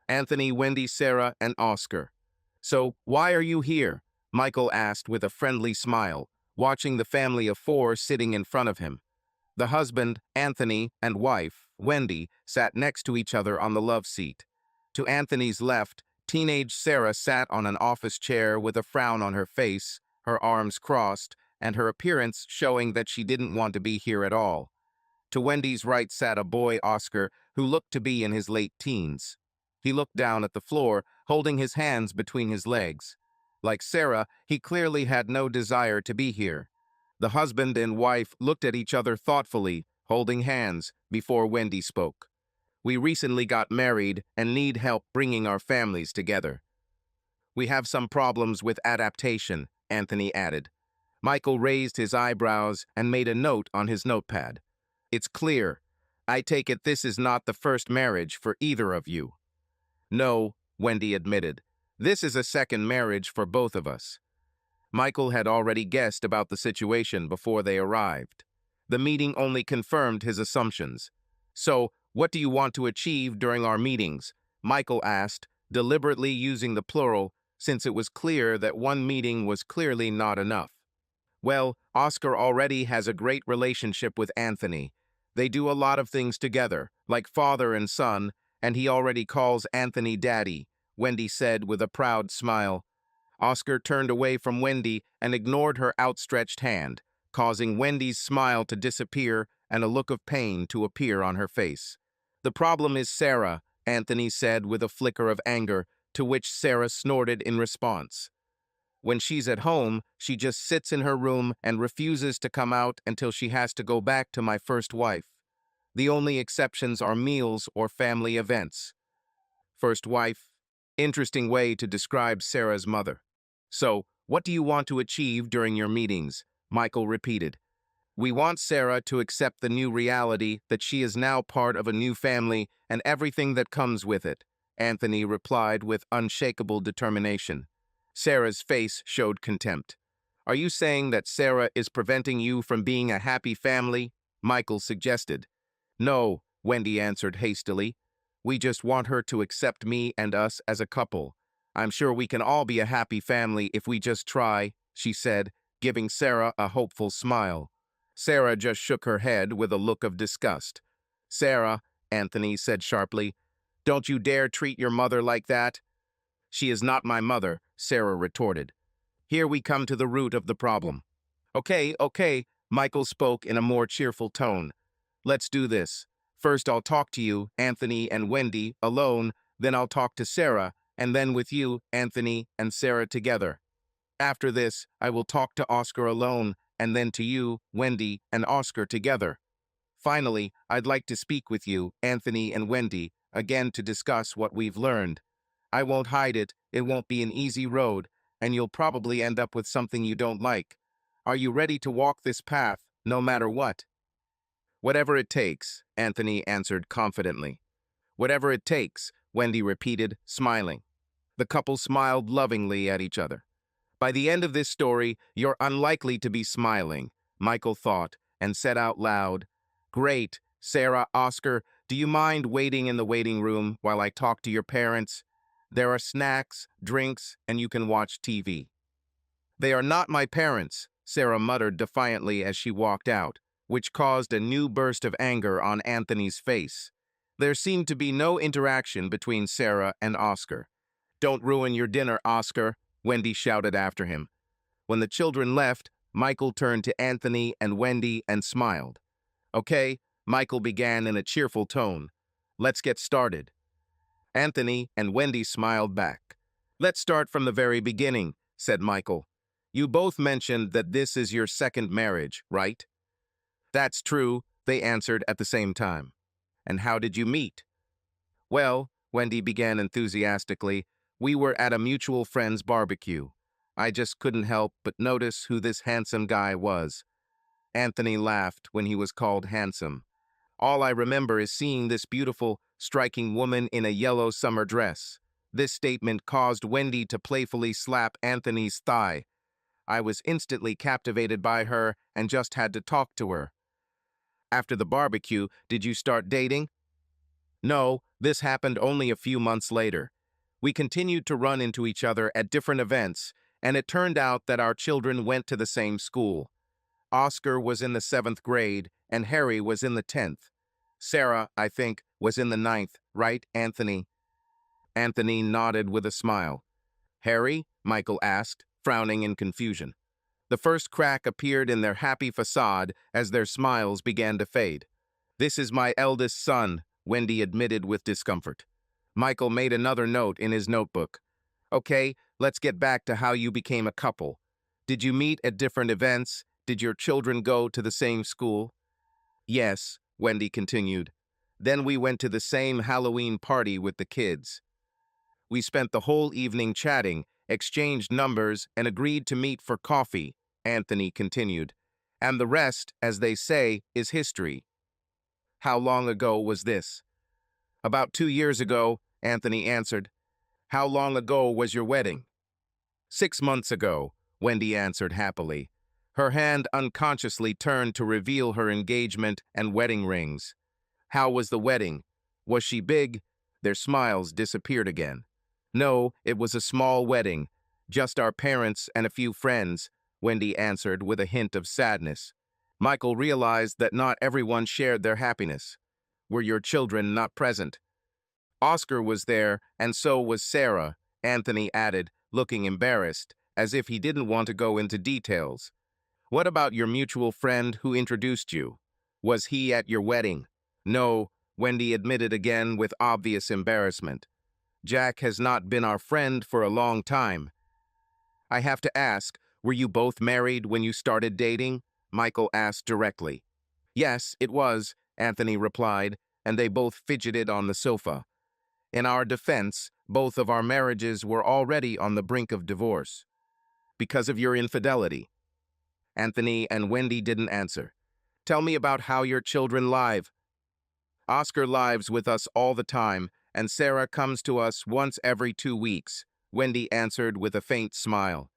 Anthony, Wendy, Sarah, and Oscar. "So, why are you here?" Michael asked with a friendly smile, watching the family of four sitting in front of him. The husband, Anthony, and wife, Wendy, sat next to each other on the love seat. To Anthony's left, teenage Sarah sat on an office chair with a frown on her face, her arms crossed, and her appearance showing that she didn't want to be here at all. To Wendy's right sat a boy, Oscar, who looked to be in his late teens. He looked down at the floor, holding his hands between his legs. Like Sarah, he clearly had no desire to be here. The husband and wife looked at each other thoughtfully, holding hands, before Wendy spoke. "We recently got married and need help bringing our families together. We have some problems with adaptation," Anthony added. Michael raised his eyebrows and made a note on his notepad. "It's clear. I take it this is not the first marriage for either of you." "No," Wendy admitted. "This is a second marriage for both of us." Michael had already guessed about the situation before they arrived. The meeting only confirmed his assumptions. "So, what do you want to achieve during our meetings?" Michael asked, deliberately using the plural, since it was clear that one meeting was clearly not enough. "Well, Oscar already has a great relationship with Anthony. They do a lot of things together, like father and son, and he already calls Anthony Daddy," Wendy said with a proud smile. Oscar turned away from Wendy and ignored her outstretched hand, causing Wendy's smile to disappear and a look of pain to appear on her face. "The problem is Sarah," Anthony said with a flicker of anger, to which Sarah snorted in response. "When she's at home, she just sits in her room and refuses to come out until she has to go back to my first wife. The only exceptions are meals or family events." First wife. Interesting way to describe Sarah's mother. "So, what do you want to achieve during your meetings?" Michael repeated. "We want Sarah to accept the new reality that she is now part of a new family and everything that comes with it," Anthony replied with unshakable determination. Sarah's face showed contempt. "Are you saying that Sarah is preventing you from being a happy family?" Michael suggested. "No," Wendy answered hastily. "We just want her to accept me and us as a couple. I'm sure we can all be a happy family if we just try," she said, giving Sarah a hopeful smile. Sarah just shook her head with a look of disgust. "Sarah," Anthony said sharply, "don't you dare treat your mother like that." "She is not my mother," Sarah retorted. "Here we come to the root of the problem." Okay, Michael spoke in a more cheerful tone. "Let's do this. First I'll talk to you, Anthony and Wendy, alone, then I'll talk to Sarah, and then with you, Anthony and Sarah together. After this, I will talk to Oscar alone, and then to you, Wendy, and Oscar together. Finally, I'd like to speak with you, Anthony and Wendy, again to discuss what we've learned. I won't hide it, it won't be an easy road, and you'll probably end up with something you don't like. Are you ready to walk this path, no matter what?" "Whatever it takes," Anthony answered confidently. "Whatever it takes," Wendy repeated, smiling. The couple smiled lovingly at each other. "By the end of this story, you're unlikely to be smiling," Michael thought, and said out loud, "Great, Sarah, Oscar, do you mind waiting in the waiting room while I talk to your parents? There are snacks, drinks, and you can watch TV." "They are not my parents," Sarah muttered defiantly as she walked out, which caused a new burst of anger on Anthony's face. There seemed to be no interaction between Sarah and Oscar. "Don't ruin your dinner, Oscar," Wendy shouted after him. When the children left, Michael turned to Anthony and Wendy and smiled. "Okay," Michael began in a cheerful tone. "Let's get started." Anthony and Wendy smiled back. "Let's start from the very beginning," said Michael. "You both mentioned that this is your second marriage, right?" "That's true," they answered at the same time. "And how did you meet?" "Well," Wendy began enthusiastically, "we were at a mutual friend's barbecue. I just couldn't help but notice who this handsome guy was." Anthony laughed when he was called handsome. "All I remember is seeing this beautiful, striking woman in a yellow summer dress." This statement caused Wendy to playfully slap Anthony's thigh. "I was instantly captivated by her and just had to talk to her." "After the barbecue, did you start dating?" No, this happened only a few months later. We continued to run into each other at different events, and it turned out that our children went to the same school. Oscar was in the 7th grade, and Harry was in the 10th. Sarah, I think, was in the 9th, right, Anthony? Anthony nodded with a smile. Harry? Michael asked, frowning in confusion. The first crack appeared in their happy facade as their smiles began to fade. This is my eldest son, Wendy admitted with discomfort. Michael made another note in his notebook. Okay, let's get back to how you became a couple. Did you meet at different events? Did your children go to the same school? Yes, Wendy continued. Then we went to the same Halloween party with the kids. We spent the whole evening chatting, exchanged numbers, and agreed to meet for coffee, Anthony continued. And the rest, as they say, is history. How long ago was this? About 2 years ago, Anthony answered. How long ago was your wedding? 6 months ago, Wendy answered happily. Her hand unconsciously turned to reveal her engagement and wedding rings. How was the wedding? Was she big? Their smiles disappeared again. No, it was a small wedding. Just our parents and a few friends, Wendy answered with a hint of sadness. Michael realized that not everyone shared their happiness. Were your children not present? Oscar was there, and so was Sarah, Anthony added, looking embarrassed, as if he didn't want to go into details. What about your mutual friend who introduced you? Was he at your wedding? No, Wendy admitted again with obvious embarrassment. Jack has not been our friend for a long time. I have to ask, were you both married when you started dating? Michael asked directly. Yes, it was, Anthony replied, and they both fidgeted on the sofa. In our defense, both of our marriages were already on the brink of divorce. Because of your infidelity. Anthony and Wendy didn't answer. Tell me about how your children live. Oscar lives with us all the time, and Sarah comes to us once every 2 weeks, Wendy answered with a faint smile.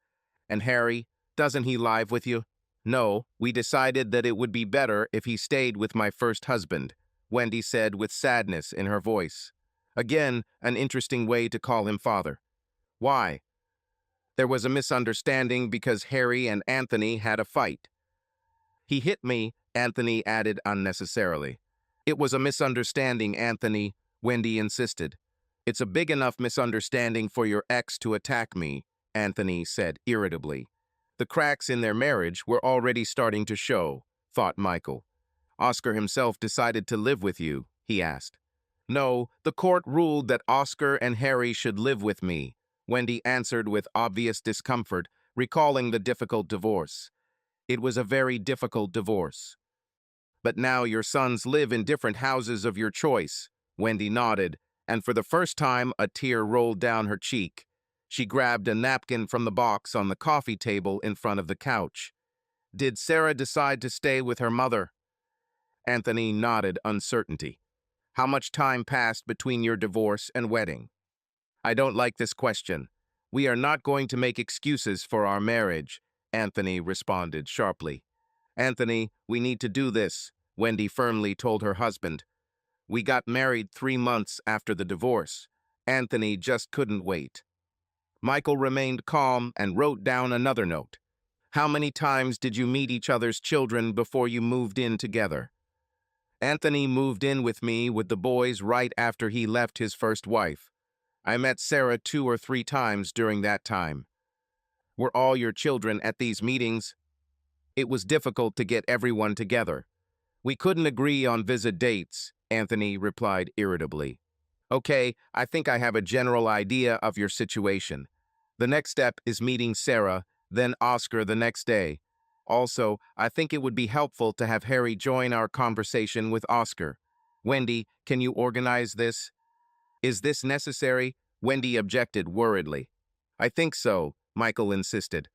And Harry, doesn't he live with you? No, we decided that it would be better if he stayed with my first husband, Wendy said with sadness in her voice. Again, an interesting way to call him father. Why? There was a misunderstanding because Harry and Anthony had a fight. He hit me, Anthony added unnecessarily. It was a misunderstanding, Anthony, Wendy insisted. It's a big enough misunderstanding for your ex to attack me, Anthony said irritably. The cracks in their marriage were already starting to show, thought Michael. Oscar himself decided to live with you, he asked. No, the court ruled that Oscar and Harry should live with me, Wendy answered with obvious discomfort, recalling the difficult divorce. It was a very difficult divorce. But now your sons live in different houses of your choice, Wendy nodded, and for the first time a tear rolled down her cheek. She grabbed a napkin from the box on the coffee table in front of the couch. Did Sarah decide to stay with her mother? Anthony nodded uncertainty. How much time passed between your divorce and wedding? I don't like this question. We are not going to make excuses for our marriage, Anthony responded sharply. Anthony, we need to do this, Wendy firmly told her husband. We got married 3 months after the divorce. Anthony just couldn't wait. Michael remained calm and wrote down another note. How many times did you meet each other's children before you moved in together? Anthony moved in with me with the boys right after he left his first wife. I met Sarah 2 or 3 times during that time. Were all your children at these meetings? It was difficult to get everyone together. We couldn't agree on visit dates, Anthony replied irritably. Okay, I think I have a general idea of your situation. The next step is meeting Sarah, then Oscar the next day. Also, I think it would be helpful to have Harry join our conversation with Oscar. Wendy, can you organize this? Is this necessary? Wendy objected worriedly. I think so, Michael insisted.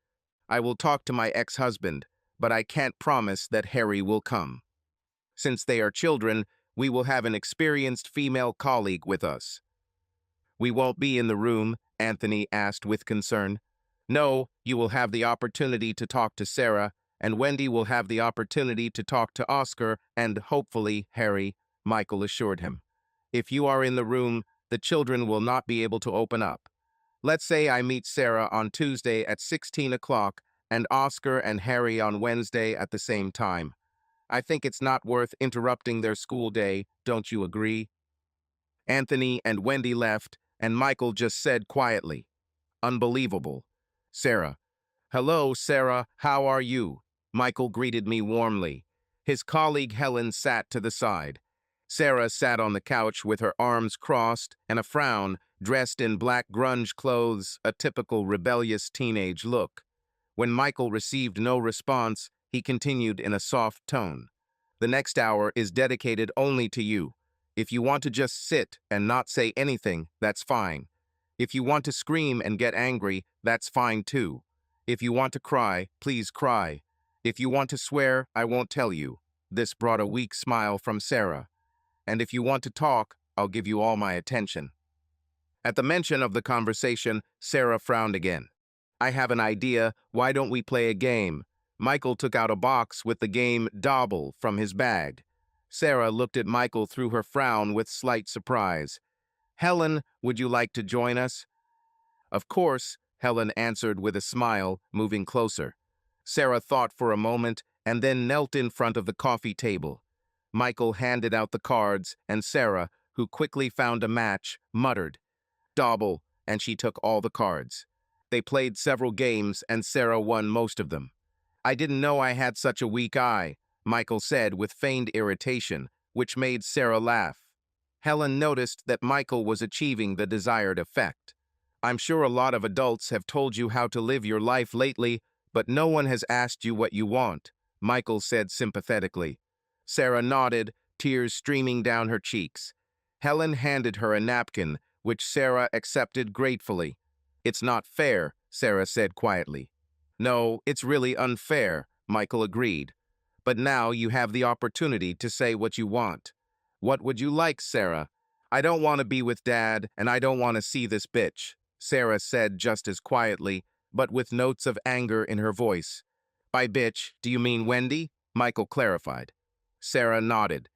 I will talk to my ex-husband, but I can't promise that Harry will come. Since they are children, we will have an experienced female colleague with us. We won't be in the room, Anthony asked with concern. No, you will have the opportunity to talk to Sarah, and Wendy will have the opportunity to talk to Oscar and, hopefully, Harry, Michael assured him. If you are in the room, the children will not be able to open up. Let's say I meet Sarah on Tuesday at 16 o'clock and Oscar and Harry on Wednesday at the same time. I think it's not worth interrupting their school day, don't you agree? Anthony and Wendy left, and Michael just said quietly, "Unbelievable." Sarah. "Hello, Sarah, how are you?" Michael greeted me warmly. His colleague Helen sat to the side. Sarah sat on the couch with her arms crossed and a frown, dressed in black grunge clothes, a typical rebellious teenage look. When Michael received no response, he continued in a soft tone. "The next hour is dedicated only to you. If you want to just sit and not say anything, that's fine. If you want to scream and get angry, that's fine too. If you want to cry, please cry. If you want to swear, I won't tell you." This brought a weak smile from Sarah. "And if you want to talk, I'll give you all my attention." At the mention of the conversation, Sarah frowned again. "I have an idea. Why don't we play a game?" Michael took out a box with the game Dobble from his bag. Sarah looked at Michael through her frown with slight surprise. "Helen, would you like to join us?" "Of course," Helen answered with a smile, moving closer. Sarah thought for a moment and then knelt in front of the coffee table. Michael handed out the cards, and Sarah, who quickly found a match, muttered, "Dobble," and she took all the cards. They played several games, and Sarah won most of them. "I didn't know I had such a weak eye," Michael said with feigned irritation, which made Sarah laugh. Helen noticed that Michael was achieving the desired effect. "I'm sure a lot of adults have told you how to live your life lately, but no one has asked you what you want," Michael said sympathetically. Sarah nodded, tears streaming down her cheeks. Helen handed her a napkin, which Sarah accepted gratefully. "It's not fair," Sarah said quietly. "No, it's really unfair," Michael agreed. "But now you have the opportunity to say what you want." "What would you like, Sarah?" "I don't want to be with Dad, and I don't want to see this bitch," Sarah said just as quietly, but with notes of anger in her voice. "By bitch, do you mean Wendy?" Michael clarified. Sarah nodded.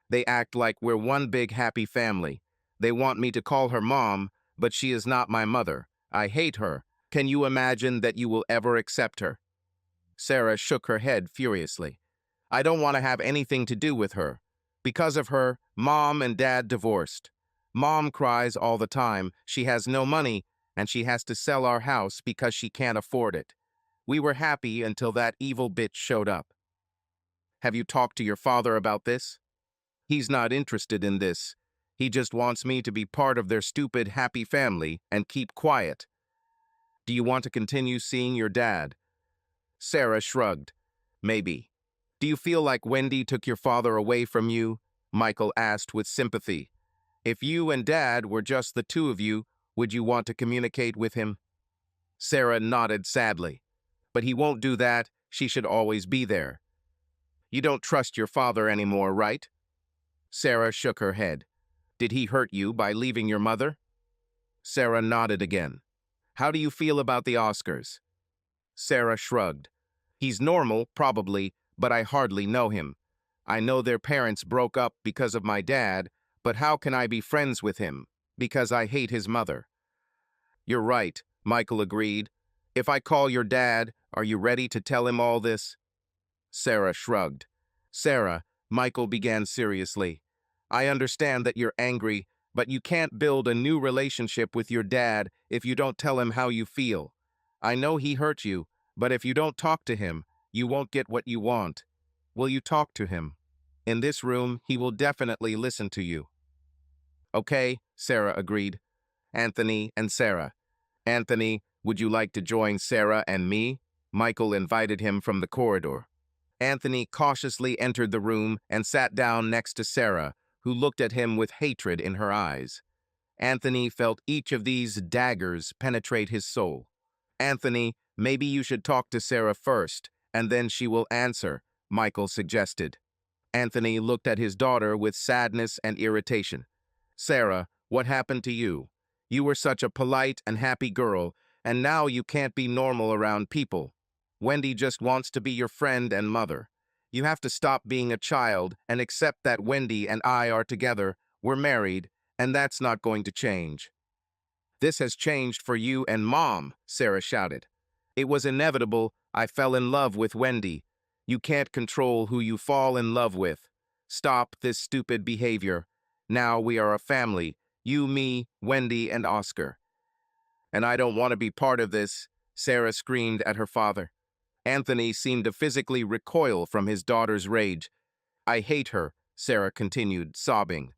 "They act like we're one big happy family. They want me to call her mom, but she is not my mother. I hate her. Can you imagine that you will ever accept her?" Sarah shook her head furiously. "I don't want to have anything to do with her. Because of her, Mom and Dad divorced. Mom cries all the time. She has no money, and she has to sell our house because she can't afford it. We were happy until that evil bitch showed up." "Have you talked to your father about this?" "He's not interested in this. He just wants me to be part of their stupid happy family and keep quiet." "Do you want to continue seeing your dad?" Sarah shrugged. "Maybe." "Do you feel like Wendy took your father away from you?" Michael asked with sympathy. "If you and Dad were just the two of you, would you want to communicate with him?" Sarah nodded sadly. "But he won't do that. She should always be there." "You don't trust your father anymore, right?" Sarah shook her head. "Did he hurt you by leaving your mother?" Sarah nodded again. "How do you feel about the Oscars?" Sarah shrugged. "He's normal, probably, but I hardly know him. I know their parents broke up because of my dad, but how can I be friends with him? Because I hate his mother." "You're right," Michael agreed. "If I call your dad, are you ready to tell him all this?" Sarah shrugged. "Sarah," Michael began seriously, "I understand that you're angry, but you can't build a new relationship with your dad if you don't tell him how you feel. I know he hurt you, but if you don't talk to him, you won't get what you want. Will you talk to him? In this room, he will definitely listen to you." "Okay," Sarah agreed. Anthony and Sarah. "Anthony, would you like to join Sarah and me?" Michael invited him from the corridor. Anthony cautiously entered the room and sat down next to Sarah, who looked at him with hatred in her eyes. Anthony felt each of these daggers penetrate his soul. "Anthony, maybe you should talk to Sarah first, and then she will answer," Michael suggested. Anthony looked at his daughter with sadness and irritation. "Sarah, what happened to you? You were such a polite and happy girl, and now you can't be normal around people. Wendy just wants to be your friend and mother. You have to stop being a child and accept that Wendy and I are together We're married, and that's not going to change. This has changed for you and Mom, Sarah shouted. It was inevitable. I fell in love with Wendy. You can't control who you fall in love with. Stop this stupid behavior. Now we are a family. You, me, Wendy, and Oscar. And I don't want to be part of this, Sarah screamed at her father. Anthony seemed to physically recoil from his daughter's rage. I hate her, Sarah continued, sobbing.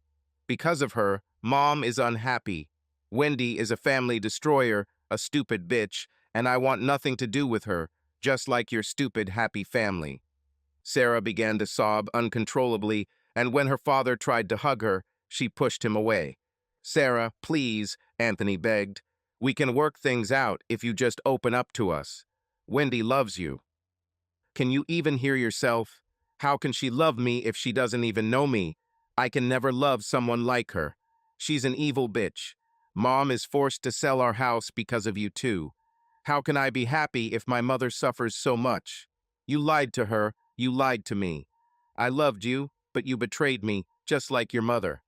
Because of her, Mom is unhappy. Wendy is a family destroyer, a stupid bitch, and I want nothing to do with her, just like your stupid happy family. Sarah began to sob uncontrollably, and when her father tried to hug her, she pushed him away. Sarah, please, Anthony begged. We can work things out if you just open up to us. Wendy loves you. Can you even hear yourself? How can she love me if she doesn't even know me? I can never love someone like her. She's an evil bitch. Mom is forced to sell our house because of you too. How can I be happy if my mother suffers so much? You lied to her. You lied to me. I loved you, but you betrayed me, just like your mother.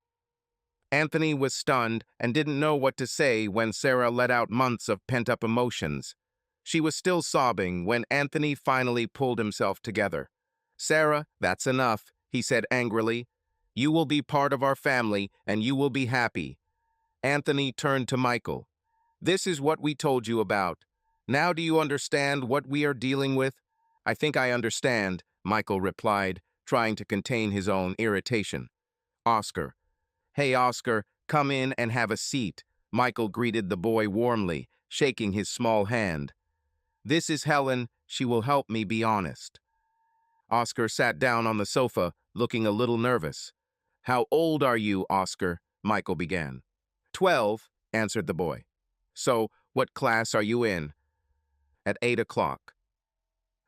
Anthony was stunned and didn't know what to say when Sarah let out months of pent-up emotions. She was still sobbing when Anthony finally pulled himself together. Sarah, that's enough, he said angrily. You will be part of our family and you will be happy. Anthony turned to Michael. This is what we told you about. Now do you understand what we are dealing with? I think I understand, Michael replied, trying to contain his own irritation. Oscar. Hey, Oscar, come in and have a seat, Michael greeted the boy warmly, shaking his small hand. This is Helen. She will help me be honest. Oscar sat down on the sofa, looking a little nervous. How old are you, Oscar? Michael began. 12, answered the boy. So, what class are you in? At 8 o'clock.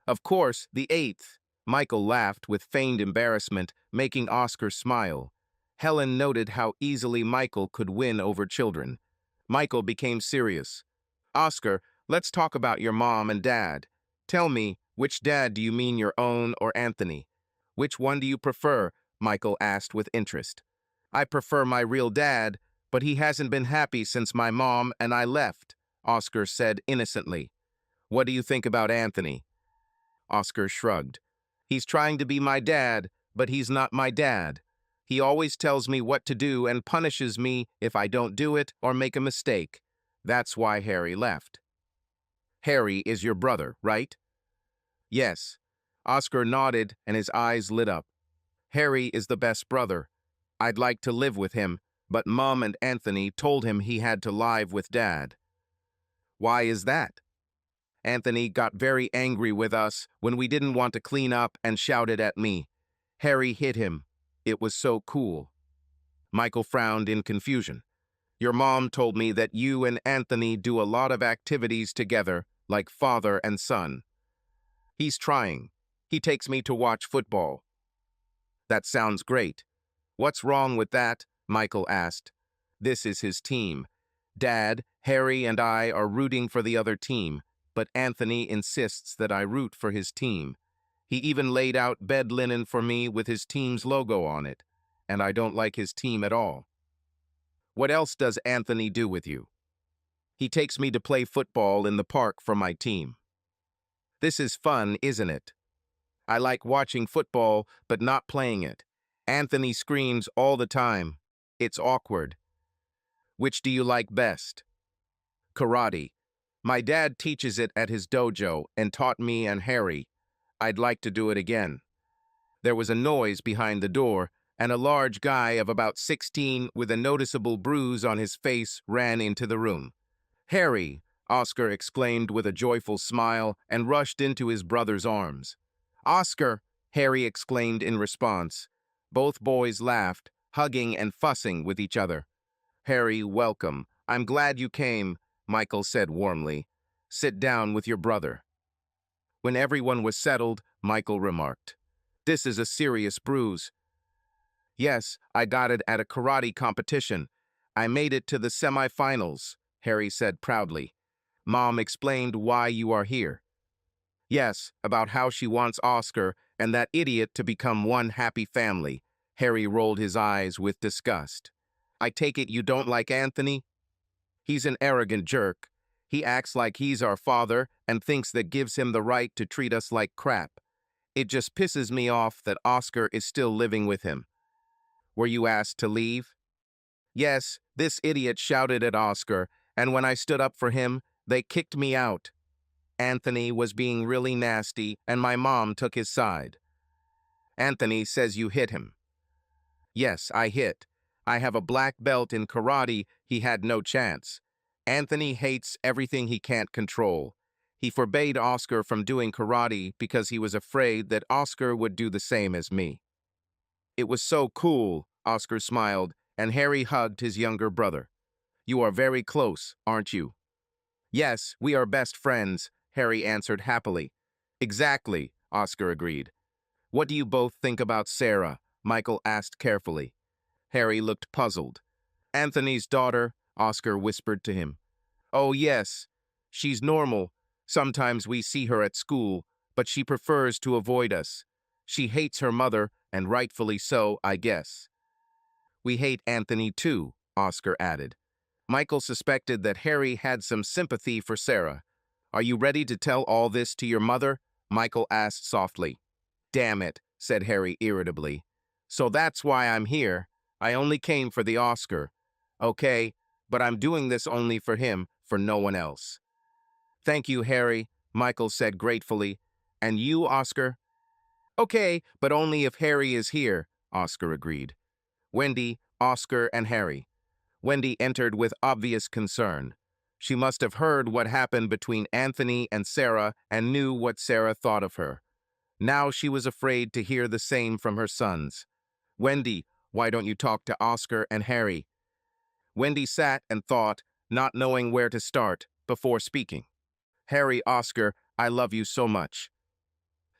Of course, the 8th. Michael laughed with feigned embarrassment, making Oscar smile. Helen noted how easily Michael could win over children. Michael became serious. Oscar, let's talk about your mom and dad. Tell me, which dad do you mean, your own or Anthony? Which one do you prefer? Michael asked with interest. I prefer my real dad, but he hasn't been happy since my mom and I left, Oscar said innocently. What do you think about Anthony? Oscar shrugged. He's trying to be my dad, but he's not my dad. He always tells me what to do and punishes me if I don't do it or make a mistake. That's why Harry left. Harry is your brother, right? Yes. Oscar nodded and his eyes lit up. Harry is the best brother. I'd like to live with him, but Mom and Anthony told him he had to live with Dad. Why is that? Anthony got very angry with us when we didn't want to clean up and shouted at me. Harry hit him. It was so cool. Michael frowned in confusion. Your mom told me that you and Anthony do a lot of activities together, like father and son. He's trying. He takes me to watch football. That sounds great. What's wrong with that? Michael asked. This is his team. Dad, Harry, and I are rooting for the other team, but Anthony insists that I root for his team. He even laid out bed linen for me with his team's logo on it, and I don't like his team at all. What else does Anthony do with you? He takes me to play football in the park for my team. This is fun, isn't it? I like watching football, but not playing it. Anthony screams all the time. It's awkward. Which do you like best? Karate. My dad teaches it at his dojo and taught me and Harry. I'd like to do it again. There was a noise behind the door, and a large guy of about 16 with a noticeable bruise on his face ran into the room. Harry, Oscar exclaimed with a joyful smile and rushed into his brother's arms. Oscar, Harry exclaimed in response. Both boys laughed, hugging and fussing with each other. Harry, welcome. I'm glad you came, Michael said warmly. Sit down with your brother. When everyone was settled, Michael remarked, This is a serious bruise. Yes, I got it at a karate competition. I made it to the semifinals, Harry said proudly. Mom explained why you are here. Yes, about how she wants Oscar and that idiot to become one happy family. Harry rolled his eyes with disgust. I take it you don't like Anthony? He's an arrogant jerk. He acts like he's our father and thinks that gives him the right to treat us like crap. It just pisses me off that Oscar is still living with him. Were you asked to leave? Yes, this idiot shouted at Oscar, and when I stood up for him, they kicked me out. Anthony was being really nasty, and my mom took his side. Anthony says you hit him. Yes, I hit. I have a black belt in karate. He had no chance. Anthony hates everything he can't control. He forbade Oscar from doing karate because he was afraid that Oscar would do the same as me. It was so cool, Oscar smiled, and Harry hugged his younger brother. You are very close, aren't you? Yes, we are best friends, Harry answered happily. Exactly, Oscar agreed. What do you both think about Sarah? Michael asked carefully. Harry looked puzzled. Anthony's daughter, Oscar whispered to him. Oh, yes. She's normal. Sometimes we see her at school, but she prefers to avoid us. She hates her mother, and rightfully so, I guess. We hate Anthony too, Oscar added. Michael suspected that Harry had some sympathy for Sarah. Are you ready to tell all this to your mother? Michael asked softly. Damn it, said Harry irritably. So that's why I'm here. I only came for the Oscar. Okay, but I'm doing this only for him, for no one else. Thank you, Harry, Michael said gratefully. And you, Oscar? Okay, but only if Harry is here, Oscar agreed. Wendy, Oscar, and Harry. Wendy entered with obvious concern. She must have heard what happened between Anthony and Sarah and knew what Sarah thought of her. Now she was afraid to hear the same from her sons. Wendy, why don't you talk to Oscar and Harry? Wendy sat and thought, not knowing where to start, before speaking. Harry, Oscar, I love you so much.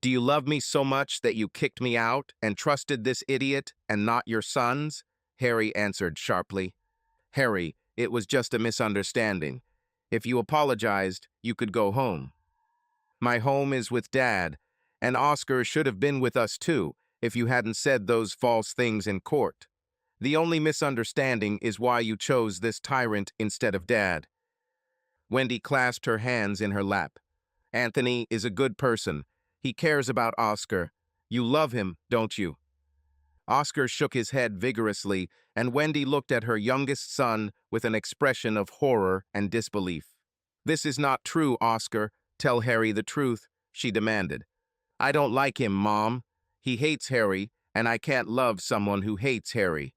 Do you love me so much that you kicked me out and trusted this idiot and not your sons? Harry answered sharply. Harry, it was just a misunderstanding. If you apologized, you could go home. My home is with Dad, and Oscar should have been with us too if you hadn't said those false things in court. The only misunderstanding is why you chose this tyrant instead of Dad. Wendy clasped her hands in her lap. Anthony is a good person. He cares about Oscar. You love him, don't you? Oscar shook his head vigorously, and Wendy looked at her youngest son with an expression of horror and disbelief. This is not true, Oscar. Tell Harry the truth, she demanded. I don't like him, Mom. He hates Harry, and I can't love someone who hates Harry.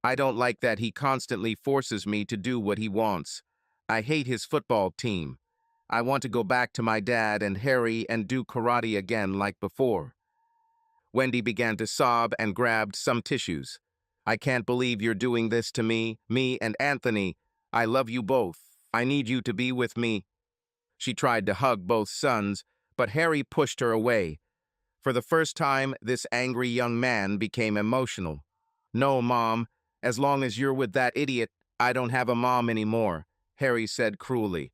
I don't like that he constantly forces me to do what he wants. I hate his football team. I want to go back to my dad and Harry and do karate again like before. Wendy began to sob and grabbed some tissues. I can't believe you're doing this to me and Anthony. I love you both. I need you to be with me. She tried to hug both sons, but Harry pushed her away. For the first time, this angry young man became emotional. No, Mom. As long as you're with that idiot, I don't have a mom anymore, Harry said cruelly.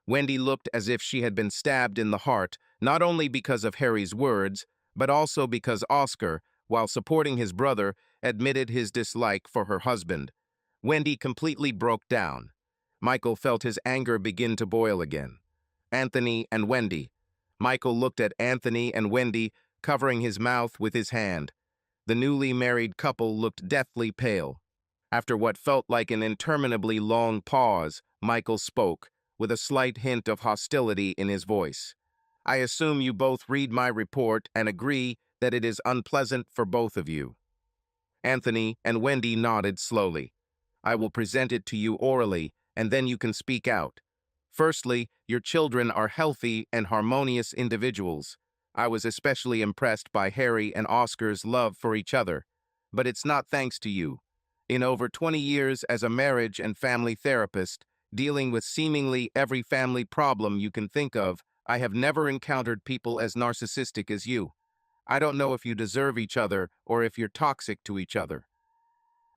Wendy looked as if she had been stabbed in the heart, not only because of Harry's words, but also because Oscar, while supporting his brother, admitted his dislike for her husband. Wendy completely broke down. Michael felt his anger begin to boil again. Anthony and Wendy. Michael looked at Anthony and Wendy, covering his mouth with his hand. The newly married couple looked deathly pale. After what felt like an interminably long pause, Michael spoke, with a slight hint of hostility in his voice. I assume you both read my report and agree that it is unpleasant for both of you. Anthony and Wendy nodded slowly. I will present it to you orally, and then you can speak out. Firstly, your children are healthy and harmonious individuals. I was especially impressed by Harry and Oscar's love for each other. But it's not thanks to you. In over 20 years as a marriage and family therapist, dealing with seemingly every family problem you can think of, I have never encountered people as narcissistic as you. I don't know if you deserve each other or if you're toxic to each other.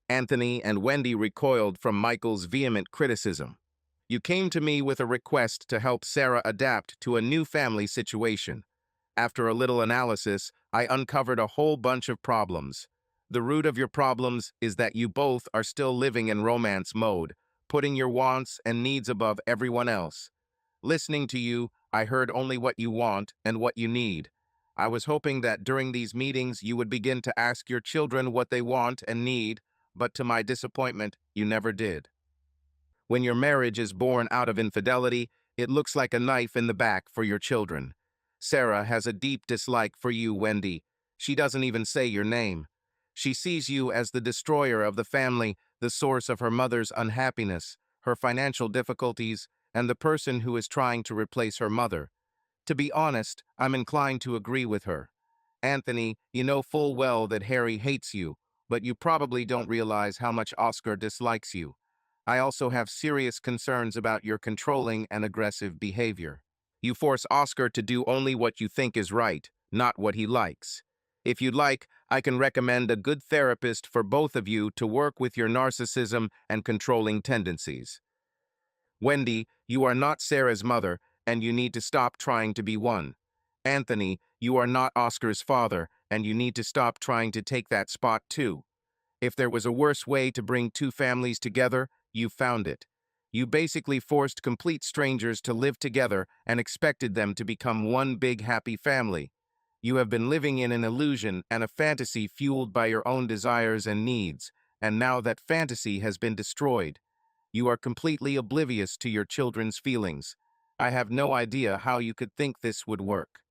Anthony and Wendy recoiled from Michael's vehement criticism. You came to me with a request to help Sarah adapt to a new family situation. After a little analysis, I uncovered a whole bunch of problems. The root of your problems is that you both are still living in romance mode, putting your wants and needs above everyone else. Listening to you, I heard only what you want and what you need. I was hoping that during these meetings you would begin to ask your children what they want and need, but to my disappointment, you never did. When your marriage is born out of infidelity, it looks like a knife in the back for your children. Sarah has a deep dislike for you, Wendy. She doesn't even say your name. She sees you as the destroyer of the family, the source of her mother's unhappiness, her financial difficulties, and the person who is trying to replace her mother. To be honest, I'm inclined to agree with her. Anthony, you know full well that Harry hates you, but you probably don't realize how much Oscar dislikes you. I also have serious concerns about your controlling and aggressive behavior. You force Oscar to do only what you think is right, not what he likes. If you'd like, I can recommend a good therapist for both of you to work with your narcissism and controlling tendencies. Wendy, you are not Sarah's mother, and you need to stop trying to be one. Anthony, you are not Oscar's father, and you need to stop trying to take that spot too. If there was a worse way to bring two families together, you found it. You basically forced complete strangers to live together and expected them to become one big happy family. You have been living in an illusion and a fantasy fueled by your own desires and needs, and now that fantasy has been destroyed. You are completely oblivious to your children's feelings. I have no idea how you could think this would work.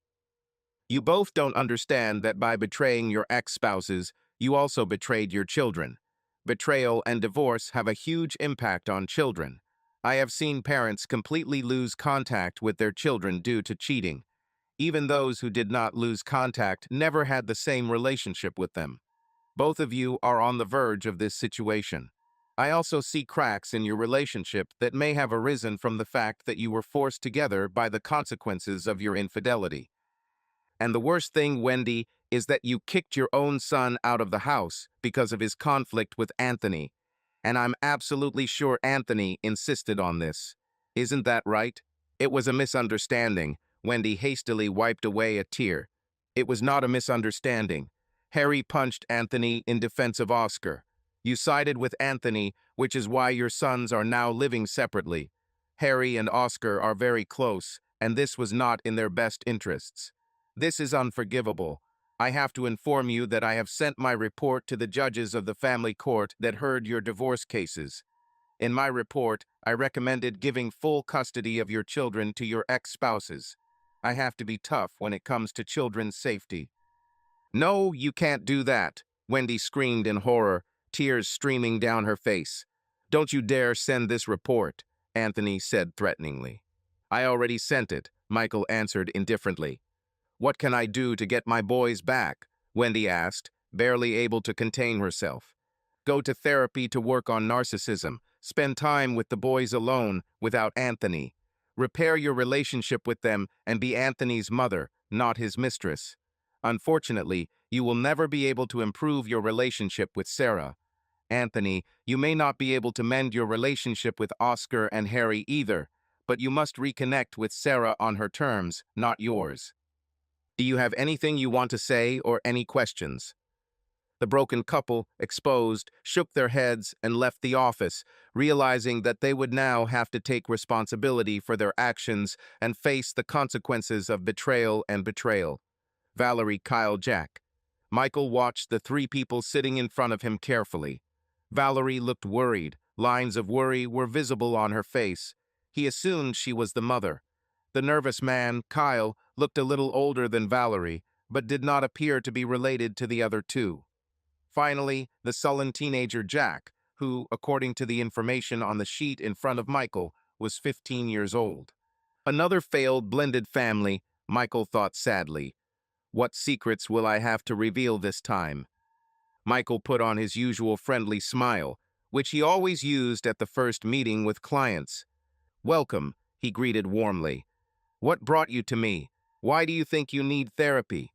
You both don't understand that by betraying your ex-spouses, you also betrayed your children. Betrayal and divorce have a huge impact on children. I have seen parents completely lose contact with their children due to cheating. Even those who did not lose contact never had the same relationship with them. Both of you are on the verge of this situation. I also see cracks in your relationship that may have arisen from the fact that you were forced together by the consequences of your infidelity. And the worst thing, Wendy, is that you kicked your own son out of the house because of his conflict with Anthony. And I'm absolutely sure Anthony insisted on this. Isn't that right? It was a misunderstanding. Wendy hastily wiped away a tear. It was not a misunderstanding. Harry punched Anthony in defense of Oscar. You sided with Anthony, which is why your sons are now living separately. Harry and Oscar are very close, and this was not in their best interests. This is unforgivable. I have to inform you that I have sent my report to the judges of the family court that heard your divorce cases. In my report, I recommended giving full custody of your children to your ex-spouses. I have to be tough when it comes to children's safety. No, you can't do that, Wendy screamed in horror, tears streaming down her face. Don't you dare send this report, Anthony said threateningly. I already sent it, Michael answered indifferently. What can I do to get my boys back? Wendy asked, barely able to contain herself. Go to therapy to work on narcissism. Spend time with the boys alone, without Anthony. Repair your relationship with them and be Anthony's mother, not his mistress. Unfortunately, you will never be able to improve your relationship with Sarah. Anthony, you may not be able to mend your relationship with Oscar and Harry either, but you must reconnect with Sarah on her terms, not yours. Do you have anything you want to say or any questions? The broken couple, exposed, shook their heads and left the office, realizing that they would now have to take responsibility for their actions and face the consequences of betrayal and betrayal. Valerie, Kyle, Jack. Michael watched the three people sitting in front of him carefully. Valerie looked worried. Lines of worry were visible on her face. He assumed she was the mother. The nervous man, Kyle, looked a little older than Valerie, but did not appear to be related to the other two. Finally, the sullen teenager Jack, who, according to the information on the sheet in front of Michael, was 15 years old. Another failed blended family, Michael thought sadly. What secrets will I have to reveal this time? Michael put on his usual friendly smile, which he always used at the first meeting with clients. Welcome, he greeted warmly. What brought you to me? Why do you think you need therapy?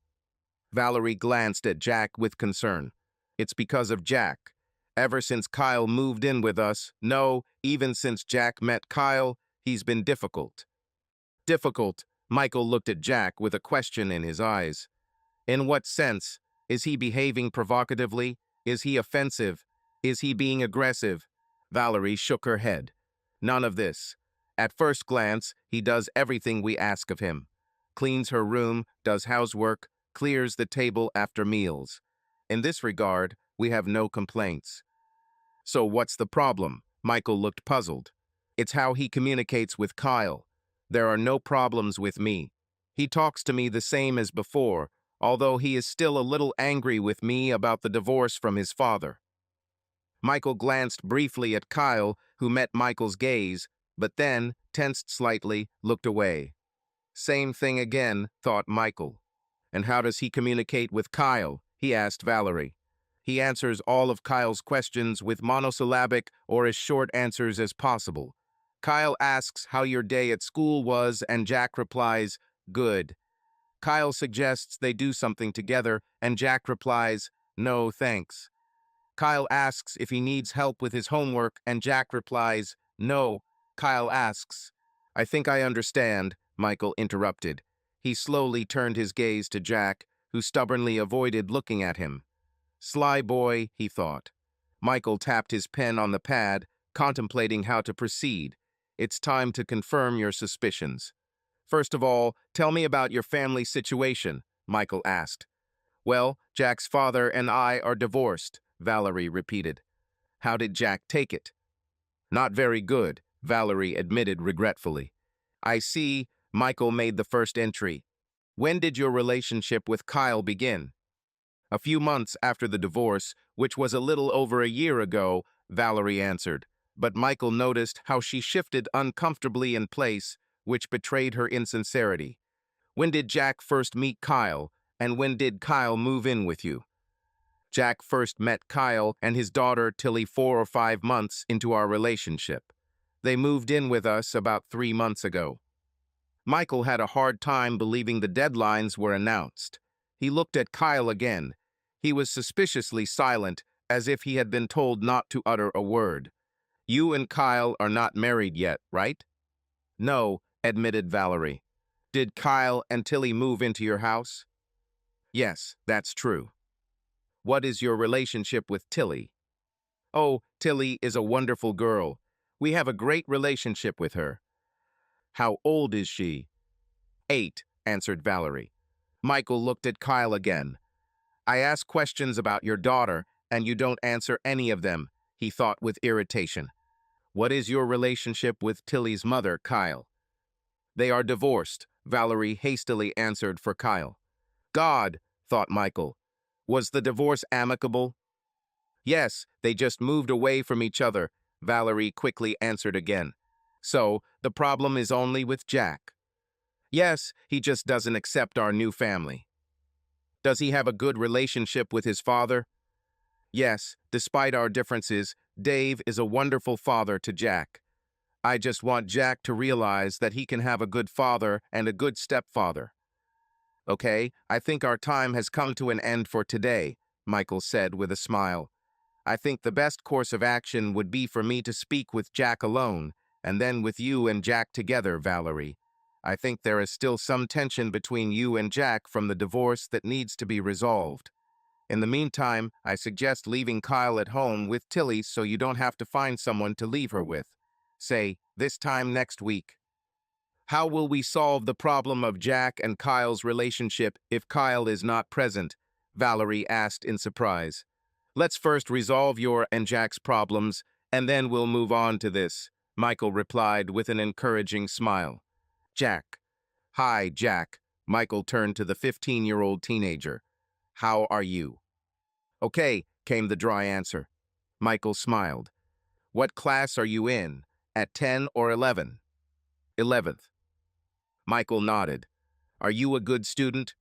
Valerie glanced at Jack with concern. It's because of Jack. Ever since Kyle moved in with us, no, even since Jack met Kyle, he's been difficult. Difficult? Michael looked at Jack with a question in his eyes. In what sense? Is he behaving provocatively? Is he offensive? Is he being aggressive? Valerie shook her head. None of this. At first glance, he does everything we ask of him. Cleans her room, does housework, clears the table after meals. In this regard, we have no complaints. So what's the problem? Michael looked puzzled. It's how he communicates with Kyle. There are no problems with me. He talks to me the same as before, although he is still a little angry with me about the divorce from his father. Michael glanced briefly at Kyle, who met Michael's gaze, but then, tensed slightly, looked away. Same thing again, thought Michael. And how does he communicate with Kyle? He asked Valerie. He answers all of Kyle's questions with monosyllabic or as short answers as possible. Kyle asks how your day at school was, and Jack replies, good. Kyle suggests they do something together, and Jack replies, no, thanks. Kyle asks if he needs help with his homework, and Jack replies, no. Kyle asks, I think I understand, Michael interrupted. He slowly turned his gaze to Jack, who stubbornly avoided looking at him. Sly boy, he thought. Michael tapped his pen on the pad, contemplating how to proceed. It's time to confirm your suspicions. First of all, tell me about your family situation, Michael asked. Well, Jack's father and I are divorced, Valerie repeated. How did Jack take it? Not very good, Valerie admitted regretfully. I see, Michael made the first entry. When did your relationship with Kyle begin? A few months after the divorce, which was a little over a year ago, Valerie answered. But Michael noticed how she shifted uncomfortably in place, which betrayed her insincerity. When did Jack first meet Kyle, and when did Kyle move in with you? Jack first met Kyle and his daughter Tilly 4 or 5 months into our relationship. They moved in with us about 3 months ago. Michael had a hard time believing the deadlines were announced. He looked at Kyle again. He was suspiciously silent, as if he had been told not to utter a word. You and Kyle are not married yet, right? No, admitted Valerie. Did Kyle and Tilly move into your house? Yes, that's true. What is your relationship with Tilly? Oh, Tilly is a wonderful girl. We have a great relationship with her. How old is she? 8, answered Valerie. Michael looked at Kyle again. I ask questions about your daughter, and you don't answer any of them, he thought with irritation. What is your relationship with Tilly's mother, Kyle? They are divorced, Valerie hastily answered for Kyle. God, thought Michael. Was the divorce amicable? Yes, they just moved away from each other, Valerie quickly answered again. So, the problem is only with Jack. Yes, he just doesn't accept our new family. Does he have a good relationship with his father? Yes, despite our differences, Dave is a wonderful father to Jack. I just want Jack to realize that he can have a good father and a good stepfather. Okay, I think our time has come to an end for today, Michael said with a smile. I think the best course of action would be for me to speak with Jack alone, and then with you and Jack together, Valerie. I think there is still some tension between you and Jack from the divorce that needs to be resolved. In the meantime, I suggest leaving Kyle at home with Tilly so you don't have to find someone to leave her with. Say, this time next week. How will we solve the problem of Jack and Kyle's relationship if Kyle is not present? Valerie asked in surprise. Let's first resolve your and Jack's problems, and then we'll move on to this, Michael replied with an encouraging smile. Jack. Hi, Jack. Michael turned to the 15-year-old teenager. How are you? Okay, came the dry answer. Michael smiled. What class are you in? At 10 or 11? 11th. Michael nodded. Are you a good student?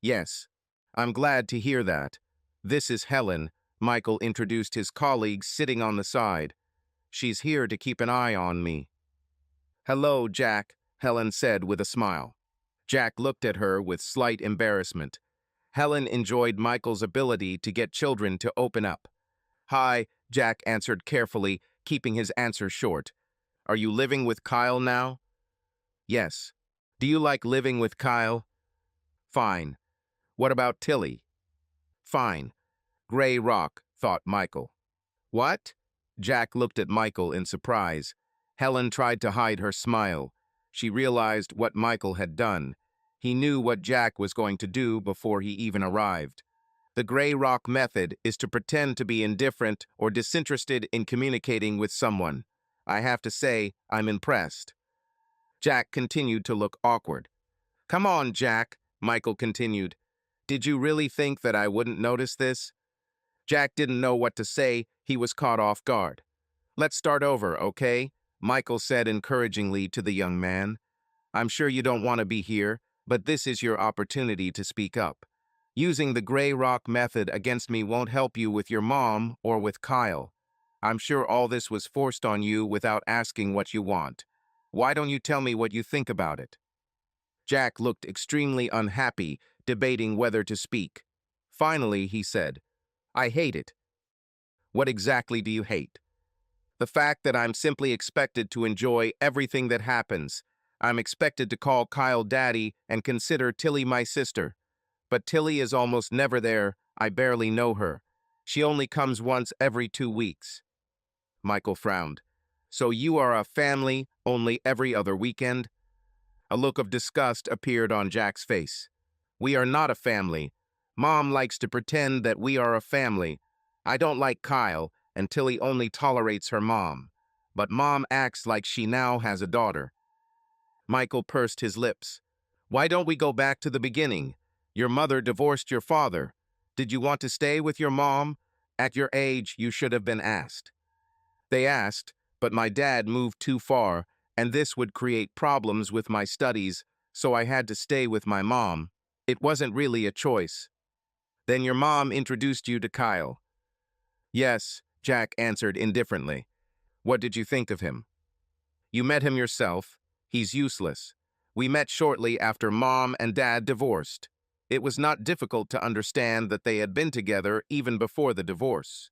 Yes. I'm glad to hear that. This is Helen. Michael introduced his colleague sitting on the side. She's here to keep an eye on me. Hello, Jack, Helen said with a smile. Jack looked at her with slight embarrassment. Helen enjoyed Michael's ability to get children to open up. Hi, Jack answered carefully, keeping his answer short. Are you living with Kyle now? Yes. Do you like living with Kyle? Fine. What about Tilly? Fine. Gray Rock, thought Michael. What? Jack looked at Michael in surprise. Helen tried to hide her smile. She realized what Michael had done. He knew what Jack was going to do before he even arrived. The gray rock method is to pretend to be indifferent or disinterested in communicating with someone. I have to say, I'm impressed. Jack continued to look awkward. Come on, Jack, Michael continued. Did you really think that I wouldn't notice this? Jack didn't know what to say. He was caught off guard. Let's start over, okay? Michael said encouragingly to the young man. I'm sure you don't want to be here, but this is your opportunity to speak up. Using the gray rock method against me won't help you with your mom or with Kyle. I'm sure all this was forced on you without asking what you want. Why don't you tell me what you think about it? Jack looked extremely unhappy, debating whether to speak. Finally, he said, I hate it. What exactly do you hate? The fact that I'm simply expected to enjoy everything that happens. I'm expected to call Kyle daddy and consider Tilly my sister. But Tilly is almost never there. I barely know her. She only comes once every 2 weeks. Michael frowned. So you are a family only every other weekend? A look of disgust appeared on Jack's face. We are not a family. Mom likes to pretend that we are a family. I don't like Kyle, and Tilly only tolerates her mom. But Mom acts like she now has a daughter. Michael pursed his lips. Why don't we go back to the beginning? Your mother divorced your father. Did you want to stay with your mom? At your age, you should have been asked. They asked, but my dad moved too far, and this would create problems with my studies, so I had to stay with my mom. It wasn't really a choice. Then your mom introduced you to Kyle. Yes, Jack answered indifferently. What did you think of him? You met him yourself. He's useless. We met shortly after Mom and Dad divorced. It was not difficult to understand that they had been together even before the divorce.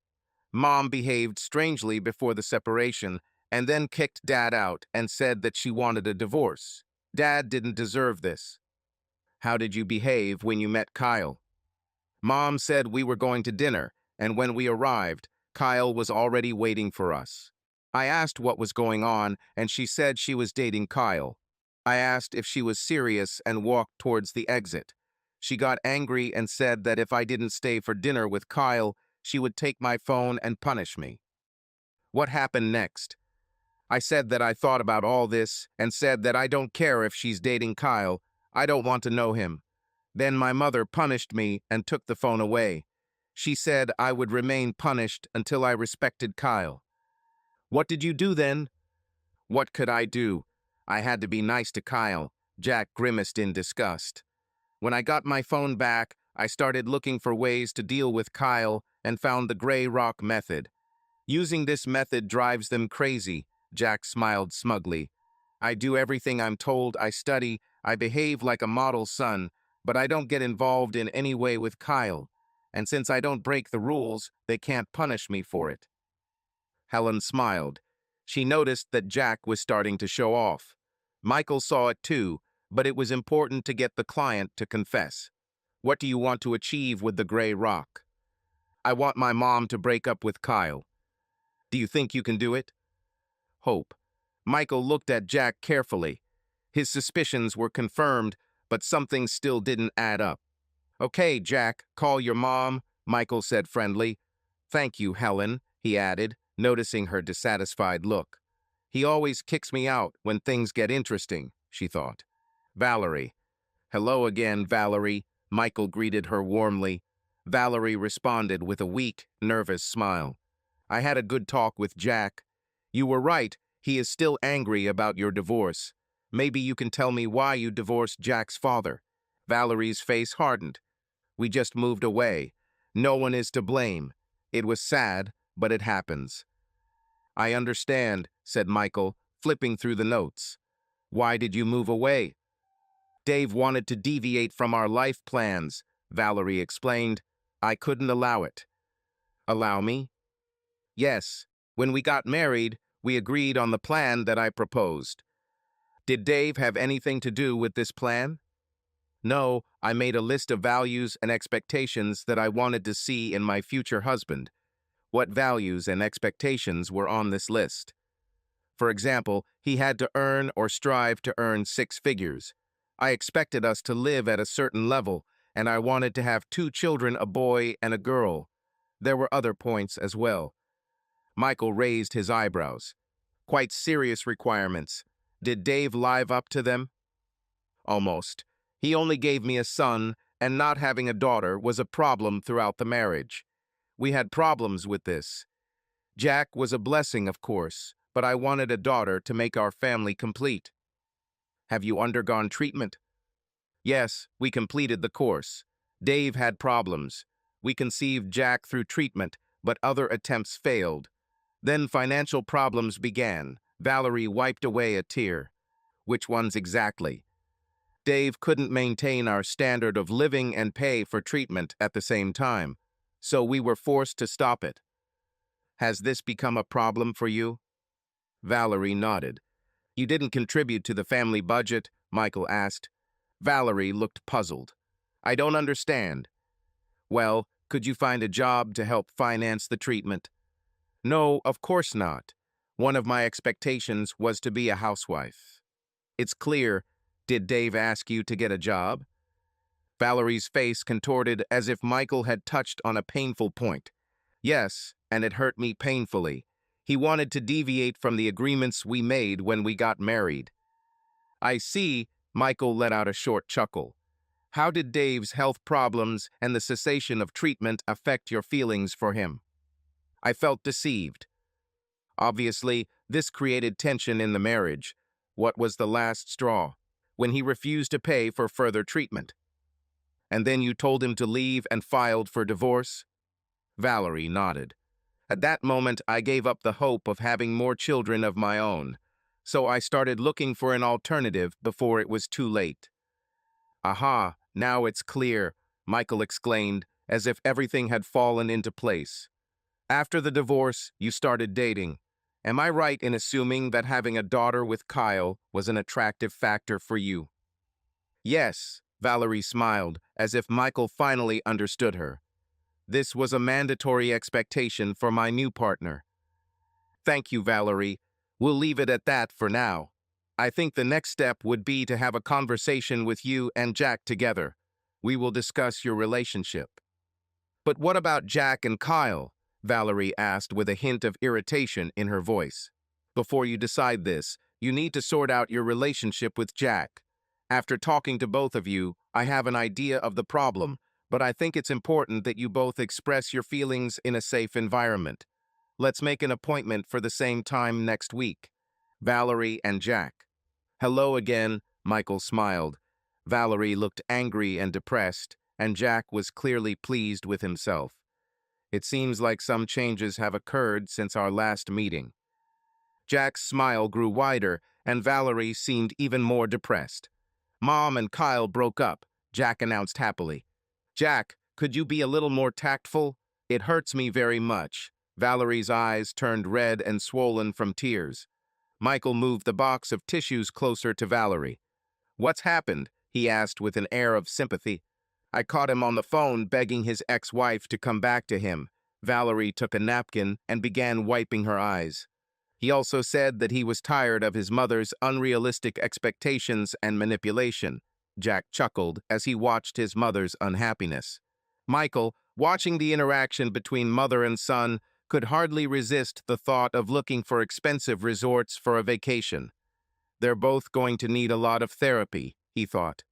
Mom behaved strangely before the separation and then kicked Dad out and said that she wanted a divorce. Dad didn't deserve this. How did you behave when you met Kyle? Mom said we were going to dinner, and when we arrived, Kyle was already waiting for us. I asked what was going on, and she said she was dating Kyle. I asked if she was serious and walked towards the exit. She got angry and said that if I didn't stay for dinner with Kyle, she would take my phone and punish me. What happened next? I said that I thought about all this and said that I don't care if she's dating Kyle. I don't want to know him. Then my mother punished me and took the phone away. She said I would remain punished until I respected Kyle. What did you do then? What could I do? I had to be nice to Kyle. Jack grimaced in disgust. When I got my phone back, I started looking for ways to deal with Kyle and found the gray rock method. Using this method drives them crazy, Jack smiled smugly. I do everything I'm told, I study, I behave like a model son, but I don't get involved in any way with Kyle. And since I don't break the rules, they can't punish me for it. Helen smiled. She noticed that Jack was starting to show off. Michael saw it too, but it was important to get the client to confess. What do you want to achieve with the gray rock? I want my mom to break up with Kyle. Do you think you can do it? Hope. Michael looked at Jack carefully. His suspicions were confirmed, but something still didn't add up. Okay, Jack, call your mom, Michael said friendly. Thank you, Helen, he added, noticing her dissatisfied look. He always kicks me out when things get interesting, she thought. Valerie. Hello again, Valerie, Michael greeted her warmly. Valerie responded with a weak, nervous smile. I had a good talk with Jack. You were right, he is still angry about your divorce. Maybe you can tell me why you divorced Jack's father. Valerie's face hardened. We just moved away. No one is to blame. It was sad, but it happens. I understand, said Michael, flipping through the notes. Why did you move away? Dave wanted to deviate from our life plans, Valerie explained. I couldn't allow it. Allow me? Yes. When we got married, we agreed on the plan that I proposed. Did Dave have anything to do with this plan? No, I made a list of values and expectations that I wanted to see in my future husband. What values and expectations were on this list? For example, he had to earn or strive to earn 6 figures. I expected us to live at a certain level, and I wanted to have 2 children, a boy and a girl. There were other points as well. Michael raised his eyebrows. Quite serious requirements. Did Dave live up to them? Almost. He only gave me a son, and not having a daughter was a problem throughout the marriage. We had problems with this. Jack was a blessing, of course, but I wanted a daughter to make our family complete. Have you undergone treatment? Yes, we completed the course. Dave had problems. We conceived Jack through treatment, but other attempts failed. Then financial problems began. Valerie wiped away a tear. Which ones exactly? Dave couldn't maintain our standard of living and pay for treatment at the same time, so we were forced to stop it. Has this become a problem for you? Valerie nodded. You didn't contribute to the family budget? Michael asked. Valerie looked puzzled. I don't understand. Well, could you find a job to help finance the treatment? No, of course not. One of my expectations was to be a housewife. It's clear. Did Dave ask you to get a job? Valerie's face contorted as if Michael had touched on a painful point. Yes, and it hurt me painfully. He wanted to deviate from the agreements we made when we got married. I see. Michael let out a short chuckle. How did Dave's health problems and the cessation of treatment affect your feelings for him? I felt deceived. Obviously, this created tension in the marriage. What was the last straw? When he refused to pay for further treatment. And then you told him to leave and filed for divorce? Valerie nodded. At that moment, I gave up the hope of having more children of my own, so I started looking for an alternative before it was too late. Aha, now it's clear, Michael exclaimed, as if everything had fallen into place. After the divorce, you started dating. Am I right in assuming that having a daughter with Kyle was an attractive factor for you? Yes, Valerie smiled, as if Michael finally understood her. This was a mandatory expectation for my new partner. Thank you, Valerie. We'll leave it at that for now. I think the next step would be to have a conversation with you and Jack together. We will discuss your relationship. But what about Jack and Kyle? Valerie asked with a hint of irritation in her voice. Before you decide this, you need to sort out your relationship with Jack. After talking to both of you, I have an idea of the problem, but I think it's important that you both express your feelings in a safe environment. Let's make an appointment for the same time next week. Valerie and Jack. Hello again, Michael smiled. Valerie looked angry and depressed, and Jack was clearly pleased with himself. It seems like some changes have occurred since our last meeting. Jack's smile grew wider, and Valerie seemed even more depressed. Mom and Kyle broke up, Jack announced happily. Jack, could you be a little more tactful? It hurts me very much. Valerie's eyes turned red and swollen from tears. Michael moved the box of tissues closer to Valerie. What's happened? He asked with an air of sympathy. I caught him on the phone begging his ex-wife to come back to him. Valerie took a napkin and began wiping her eyes. He also said that he was tired of his mother's unrealistic expectations and manipulation. Jack chuckled as he watched his mother's unhappiness. Michael, watching the interaction between mother and son, could hardly resist the thought of looking for expensive resorts for a vacation. They're both going to need a lot of therapy, he thought.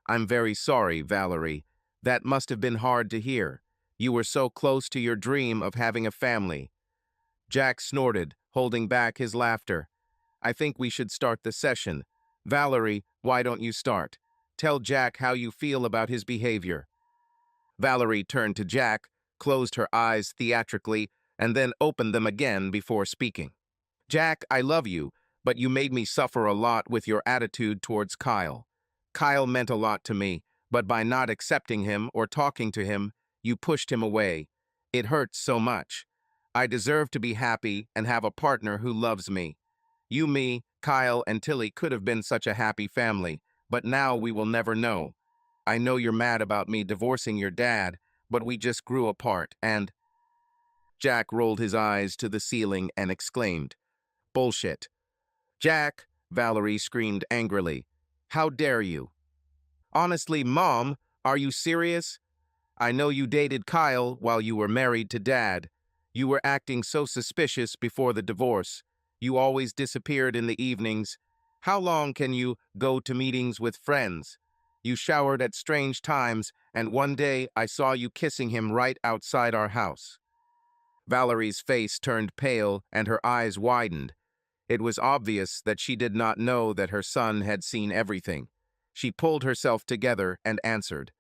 I'm very sorry, Valerie. That must have been hard to hear. You were so close to your dream of having a family. Jack snorted, holding back his laughter. I think we should start the session. Valerie, why don't you start? Tell Jack how you feel about his behavior. Valerie turned to Jack, closed her eyes theatrically, and then opened them again before speaking. Jack, I love you, but you made me suffer a lot with your attitude towards Kyle. Kyle meant a lot to me, but by not accepting him or talking to him, you pushed him away. It hurts so much. I deserve to be happy and have a partner who loves me. You, me, Kyle, and Tilly could have been such a happy family, but now we will never know. I know you're mad about me divorcing your dad, but we just grew apart, and... Jack rolled his eyes to the ceiling and exclaimed, "Bullshit." "Jack," Valerie screamed angrily. "How dare you?" "Honestly, Mom, are you serious? I know you dated Kyle while you were married to Dad. You were acting so suspicious before the divorce. You always disappeared in the evenings. How long can you go to meetings with friends? You showered at strange times, and one day I saw you kissing him right outside our house." Valerie's face turned pale and her eyes widened. It was obvious that she did not know that her son had seen everything. She pulled herself together and answered,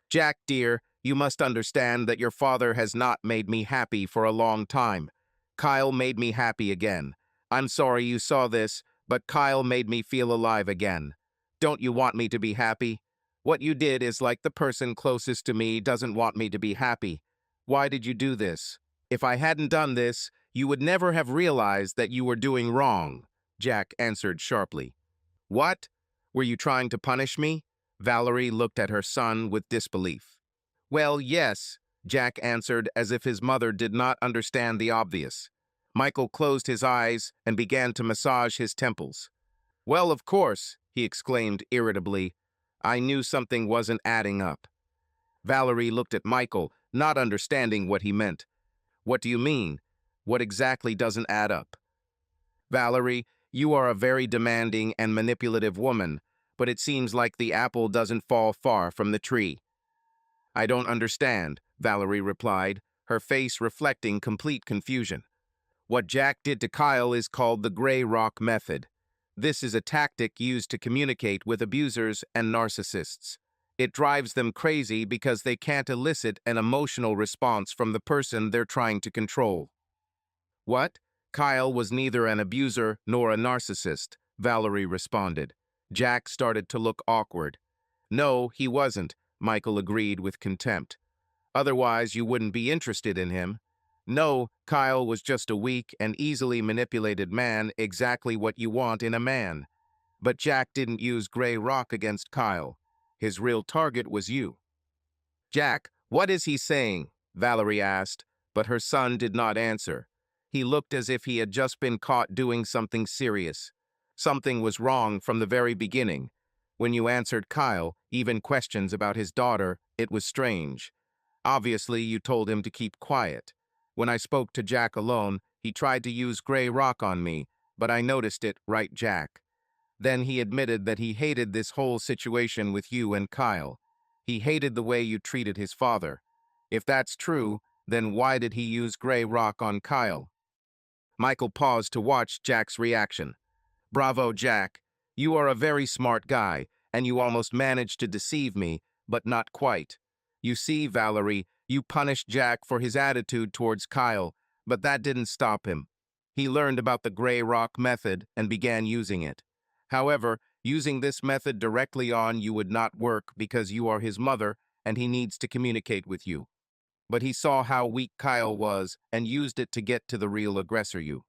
"Jack, dear, you must understand that your father has not made me happy for a long time. Kyle made me happy again. I'm sorry you saw this, but Kyle made me feel alive again. Don't you want me to be happy? What you did is like the person closest to me doesn't want me to be happy. Why did you do this? If I hadn't done this, you would never have realized that you were doing wrong," Jack answered sharply. "What? Were you trying to punish me?" Valerie looked at her son with disbelief. "Well, yes," Jack answered as if his mother did not understand the obvious. Michael closed his eyes and began to massage his temples. "Well, of course," he exclaimed irritably. "I knew something wasn't adding up." Valerie looked at Michael, not understanding what he meant. "What do you mean? What exactly doesn't add up?" "Valerie, you are a very demanding and manipulative woman, but it seems like the apple doesn't fall far from the tree." "I don't understand," Valerie replied, her face reflecting complete confusion. "What Jack did to Kyle is called the gray rock method. This is a tactic used to communicate with abusers and narcissists. It drives them crazy because they can't elicit an emotional response from the person they're trying to control." "What? Kyle was neither an abuser nor a narcissist," Valerie responded. Jack started to look awkward. "No, he wasn't," Michael agreed with contempt. "Otherwise, you wouldn't be interested in him. No, Kyle was just a weak and easily manipulated man, exactly what you want in a man. But Jack didn't use gray rock against Kyle. His real target was you." "Jack, what is he saying?" Valerie asked, but her son did not answer. He looked as if he had just been caught doing something serious. Something was wrong from the very beginning. When you answered Kyle, even questions about his daughter, it was strange. Obviously, you told him to keep quiet. When I spoke to Jack alone, he tried to use gray rock on me, but I noticed it, right, Jack? Then he admitted that he hated this whole situation with you and Kyle. He hated the way you treated his father. If that's true, then why did he use gray rock on Kyle? Michael paused to watch Jack's reaction. "Bravo, Jack. You are a very smart guy, and you almost managed to deceive me, but not quite. You see, Valerie, you punished Jack for his attitude towards Kyle, but that didn't stop him. He learned about the gray rock method and began using it. However, using this method directly on you would not work because you are his mother and he needs to communicate with you. But he saw how weak Kyle was and used it to get to the real aggressor you."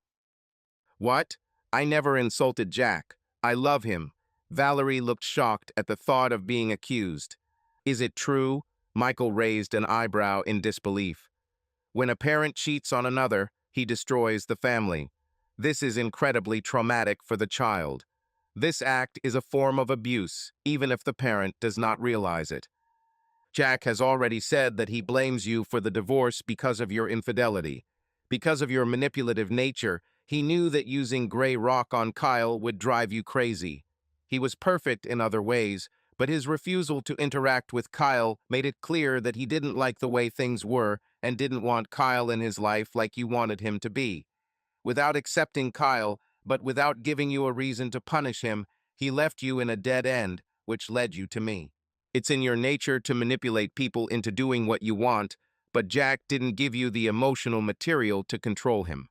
"What? I never insulted Jack. I love him." Valerie looked shocked at the thought of being accused. "Is it true?" Michael raised an eyebrow in disbelief. "When a parent cheats on another, he destroys the family. This is incredibly traumatic for the child. This act is a form of abuse, even if the parent does not realize it. Jack has already said that he blames you for the divorce because of your infidelity. Because of your manipulative nature, he knew that using gray rock on Kyle would drive you crazy. He was perfect in other ways, but his refusal to interact with Kyle made it clear that he didn't like the way things were and didn't want Kyle in his life like you wanted him to be. Without accepting Kyle, but without giving you a reason to punish him, he left you in a dead end, which led you to me. It's in your nature to manipulate people into doing what you want, but Jack didn't give you the emotional material to control him."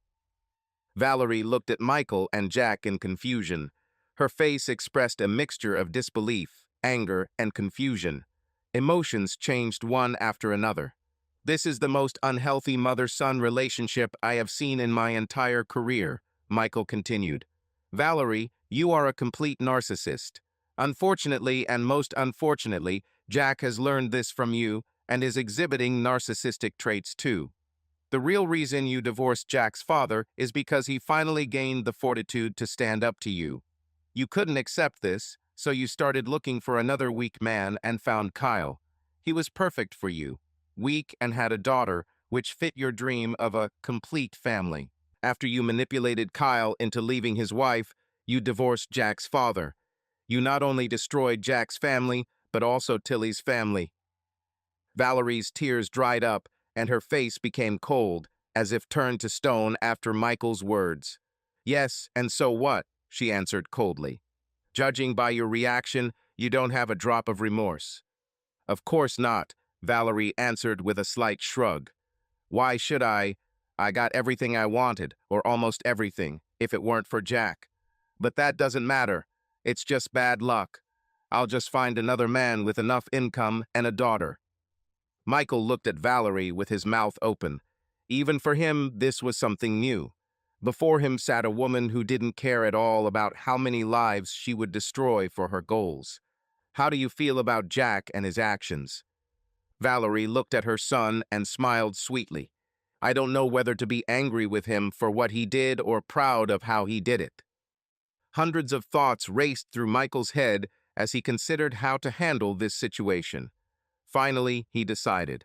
Valerie looked at Michael and Jack in confusion. Her face expressed a mixture of disbelief, anger, and confusion. Emotions changed one after another. "This is the most unhealthy mother-son relationship I have seen in my entire career," Michael continued. "Valerie, you are a complete narcissist. Unfortunately, and most unfortunately, Jack has learned this from you and is exhibiting narcissistic traits too." The real reason you divorced Jack's father is because he finally gained the fortitude to stand up to you. You couldn't accept this, so you started looking for another weak man and found Kyle. He was perfect for you, weak and had a daughter, which fit your dream of a complete family. After you manipulated Kyle into leaving his wife, you divorced Jack's father. You not only destroyed Jack's family, but also Tilly's family. Valerie's tears dried up, and her face became cold, as if turned to stone after Michael's words. Yes, and so what? She answered coldly. Judging by your reaction, you don't have a drop of remorse. Of course not, Valerie answered with a slight shrug. Why should I? I got everything I wanted, or almost everything, if it weren't for Jack. But that doesn't matter. It's just bad luck. I'll just find another man with enough income and a daughter. Michael looked at Valerie with his mouth open. Even for him, this was something new. Before him sat a woman who didn't care at all about how many lives she would destroy for her goals. How do you feel about Jack and his actions? Valerie looked at her son and smiled sweetly. I don't know whether to be angry with him for what he did or proud of how he did it. Hundreds of thoughts raced through Michael's head as he considered how to handle this situation. Finally, he decided.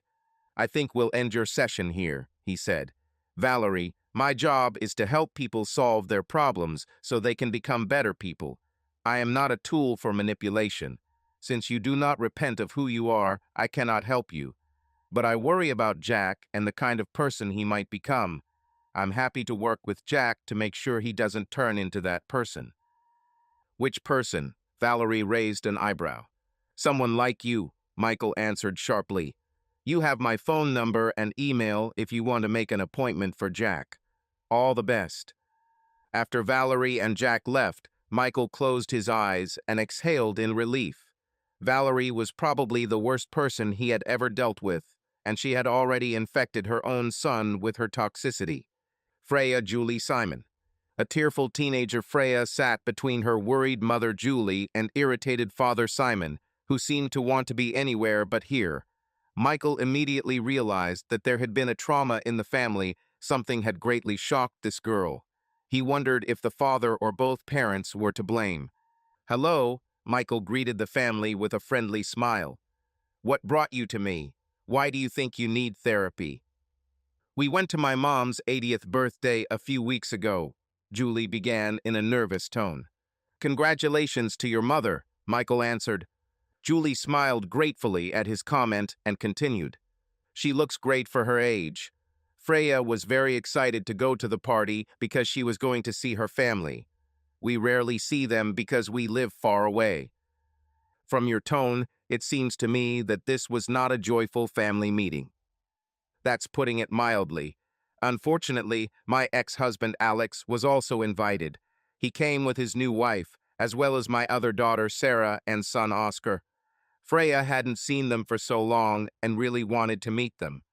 I think we'll end your session here, he said. Valerie, my job is to help people solve their problems so they can become better people. I am not a tool for manipulation. Since you do not repent of who you are, I cannot help you. But I worry about Jack and the kind of person he might become. I'm happy to work with Jack to make sure he doesn't turn into that person. Which person? Valerie raised an eyebrow. Someone like you, Michael answered sharply. You have my phone number and email if you want to make an appointment for Jack. All the best. After Valerie and Jack left, Michael closed his eyes and exhaled in relief. Valerie was probably the worst person he had ever dealt with, and she had already infected her own son with her toxicity. Freya Julie Simon. A tearful teenager Freya sat between her worried mother Julie and irritated father Simon, who seemed to want to be anywhere but here. Michael immediately realized that there had been a trauma in the family. Something had greatly shocked this girl. He wondered if the father or both parents were to blame. Hello, Michael greeted the family with a friendly smile. What brought you to me? Why do you think you need therapy? We went to my mom's 80th birthday a few weeks ago, Julie began in a nervous tone. Congratulations to your mother, Michael answered. Julie smiled gratefully at his comment and continued. She looks great for her age. Freya was very excited to go to the party because she was going to see her family. We rarely see them because we live far away. From your tone, it seems to me that this was not a joyful family meeting. That's putting it mildly. Unfortunately, my ex-husband Alex was also invited. He came with his new wife, as well as my other daughter Sarah and son Oscar. Freya hadn't seen them for so long and really wanted to meet them.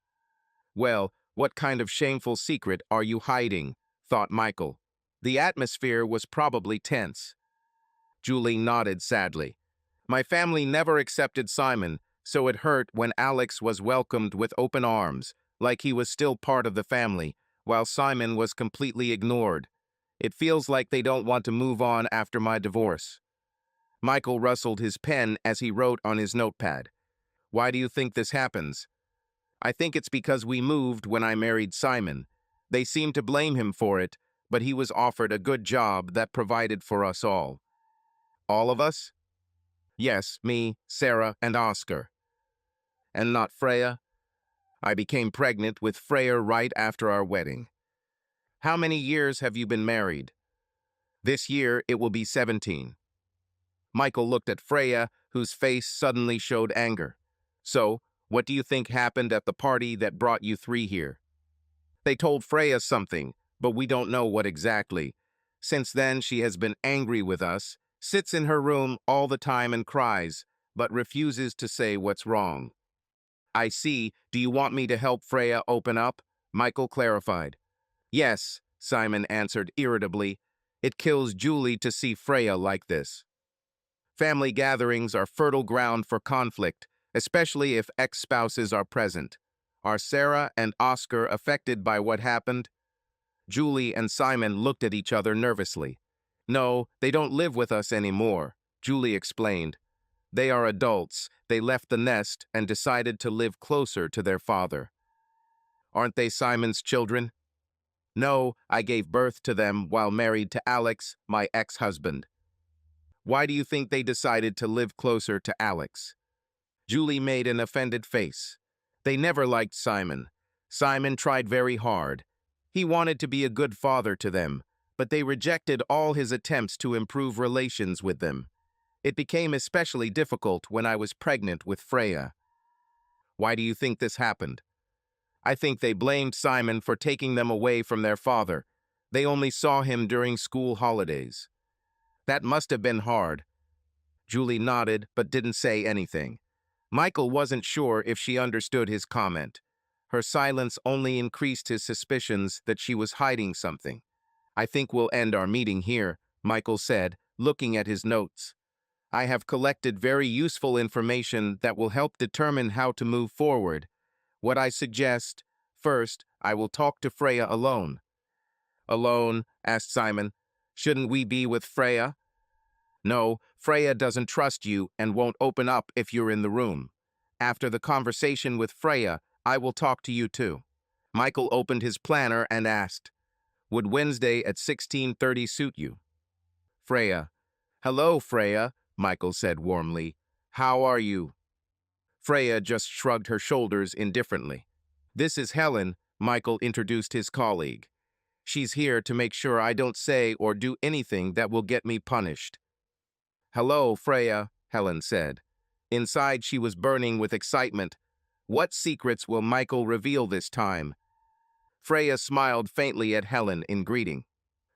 Well, what kind of shameful secret are you hiding? Thought Michael. The atmosphere was probably tense. Julie nodded sadly. My family never accepted Simon, so it hurt when Alex was welcomed with open arms, like he was still part of the family, while Simon was completely ignored. It feels like they don't want to move on after my divorce. Michael rustled his pen as he wrote on his notepad. Why do you think this happens? I think it's because we moved when I married Simon. They seem to blame him for it, but he was offered a good job that provided for us all. All of us? Yes, me, Sarah, and Oscar. And not Freya? I became pregnant with Freya right after our wedding. How many years have you been married? This year it will be 17. Michael looked at Freya, whose face suddenly showed anger. So, what do you think happened at the party that brought you three here? They told Freya something, but we don't know what exactly. Since then, she has been angry with us, sits in her room all the time and cries, but refuses to say what's wrong. I see. Do you want me to help Freya open up? Michael clarified. Yes, Simon answered irritably. It kills Julie to see Freya like this. Family gatherings are fertile ground for conflict, especially if ex-spouses are present. Are Sarah and Oscar affected by what happened? Julie and Simon looked at each other nervously. No, they don't live with us anymore, Julie explained. They are adults. They left the nest and decided to live closer to their father. Aren't they Simon's children? No, I gave birth to them while married to Alex, my ex-husband. Why do you think they decided to live closer to Alex? Julie made an offended face. They never liked Simon. Simon tried very hard. He wanted to be a good father to them, but they rejected all his attempts to improve relations with them. It became especially difficult when I was pregnant with Freya. Why do you think this happened? I think they blamed Simon for taking them away from their father. They only saw him during school holidays. That must have been hard. Julie nodded but didn't say anything. Michael wasn't sure if she understood his comment. Her silence only increased his suspicions that she was hiding something. I think we'll end our meeting here, Michael said, looking at his notes. I have collected very useful information that will help determine how to move forward. What I suggest, first, I will talk to Freya alone. Alone? Asked Simon. Shouldn't we be with Freya? No, Freya doesn't trust you and won't open up if you're in the room. After the conversation with Freya, I will talk to you too. Michael opened his planner and asked, Would Wednesday at 16:30 suit you? Freya. Hello, Freya, Michael said warmly. How are you? Freya just shrugged her shoulders indifferently. This is Helen, Michael introduced his colleague. She's here to make sure I don't say or do anything that will get me punished. Hello, Freya, Helen said. Inside she was burning with excitement. What secrets will Michael reveal this time? Freya smiled faintly at Helen in greeting.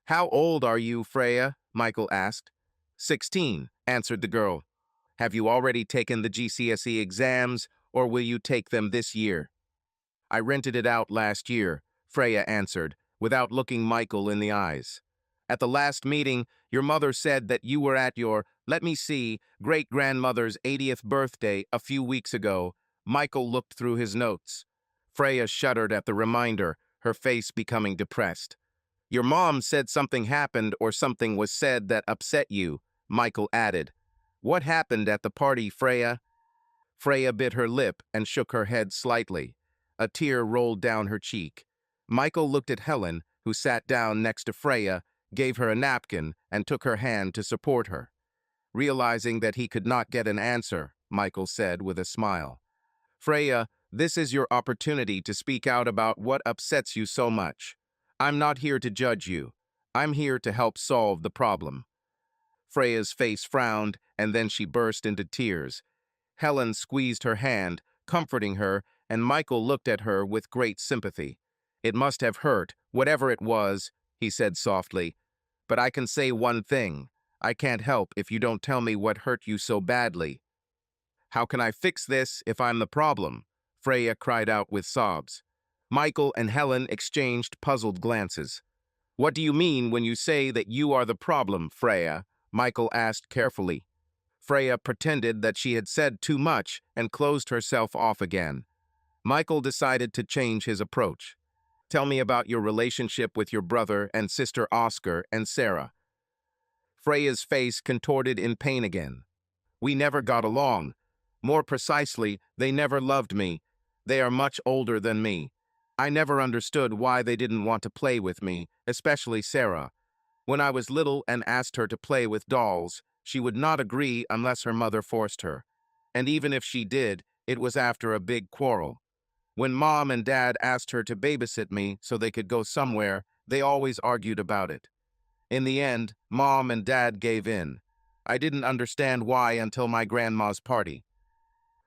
How old are you, Freya? Michael asked. 16, answered the girl. Have you already taken the GCSE exams, or will you take them this year? I rented it out last year, Freya answered, without looking Michael in the eyes. At the last meeting, your mother said that you were at your, let me see, great-grandmother's 80th birthday a few weeks ago. Michael looked through his notes. Freya shuddered at the reminder, her face becoming depressed. Your mom said something happened or something was said that upset you, Michael added. What happened at the party, Freya? Freya bit her lip and shook her head slightly. A tear rolled down her cheek. Michael looked at Helen, who sat down next to Freya, gave her a napkin, and took her hand to support her. Realizing that he could not get an answer, Michael said with a smile. Freya, this is your opportunity to speak out about what upsets you so much. I'm not here to judge you. I'm here to help solve the problem. Freya's face frowned, and then she burst into tears. Helen squeezed her hand, comforting her, and Michael looked at her with great sympathy. It must have hurt, whatever it was, he said softly. But I can say one thing. I can't help if you don't tell me what hurt you so badly. How can I fix this if I'm the problem? Freya cried out with sobs. Michael and Helen exchanged puzzled glances. What do you mean when you say that you are the problem, Freya? Michael asked carefully. Freya pretended that she had said too much and closed herself off again. Michael decided to change his approach. Tell me about your relationship with your brother and sister Oscar and Sarah. Freya's face contorted in pain again. We never got along. More precisely, they never loved me. They are much older than me. I never understood why they didn't want to play with me, especially Sarah. When I was little and asked her to play with dolls, she would not agree unless her mother forced her. And even if she did, it was after a big quarrel. When Mom and Dad asked her to babysit me so they could go somewhere, they always argued about it. In the end, Mom and Dad gave in. I didn't understand why until my grandma's party.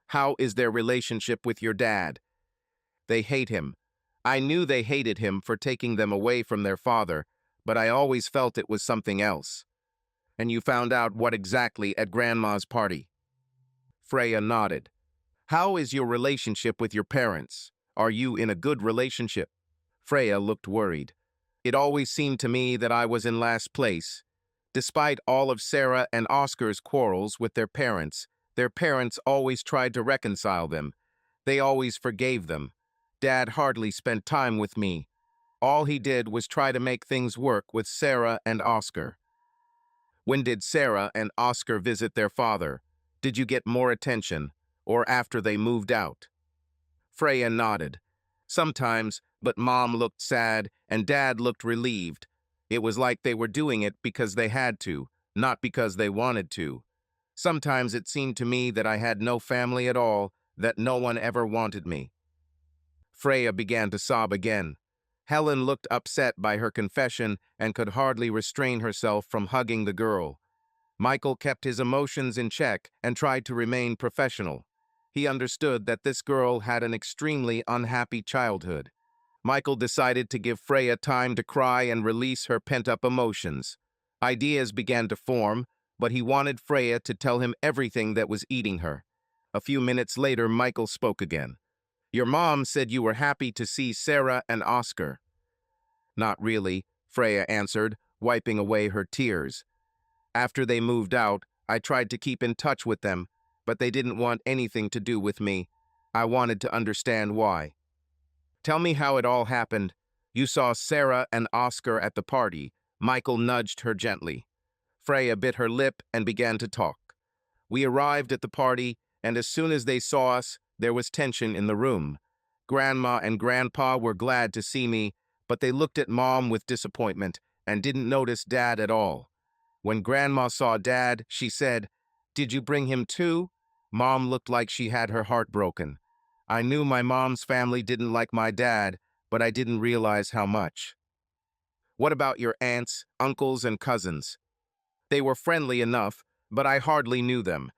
How is their relationship with your dad? They hate him. I knew they hated him for taking them away from their father, but I always felt it was something else. And you found out what exactly at Grandma's party? Freya nodded. How is your relationship with your parents? Are you in a good relationship? Freya looked worried. It always seemed to me that I was in last place. Despite all of Sarah and Oscar's quarrels with their parents always tried to reconcile them. They always forgave them. Dad hardly spent time with me. All he did was try to make things work with Sarah and Oscar. When did Sarah and Oscar visit their father? Did you get more attention, or after they moved out? Freya nodded. Sometimes, but Mom looked sad and Dad looked relieved. It was like they were doing it because they had to, not because they wanted to. Sometimes it seemed to me that I had no family at all, that no one ever wanted me. Freya began to sob again. Helen looked upset by her confession and could hardly restrain herself from hugging the girl. Michael kept his emotions in check and tried to remain professional. He understood that this girl had an extremely unhappy childhood. Michael decided to give Freya time to cry and release her pent-up emotions. Ideas began to form, but he wanted Freya to tell him everything that was eating her. A few minutes later, Michael spoke again. "Your mom said you were happy to see Sarah and Oscar." "Not really," Freya answered, wiping away her tears. "After they moved out, I tried to keep in touch with them, but they didn't want anything to do with me. I wanted to understand why." "Tell me how it all happened. You saw Sarah and Oscar at the party." Michael nudged her gently. Freya bit her lip and began to talk. "We arrived at the party, and as soon as they saw us, there was tension in the room. Grandma and Grandpa were glad to see me, but they looked at Mom with disappointment and didn't notice Dad at all. When Grandma saw Dad, she said, 'Did you bring him too?' Mom looked like she had her heart broken. I knew my mom's family didn't like my dad, but I didn't realize how much." "What about your aunts, uncles, and cousins?" "They were friendly enough, but I hardly knew them.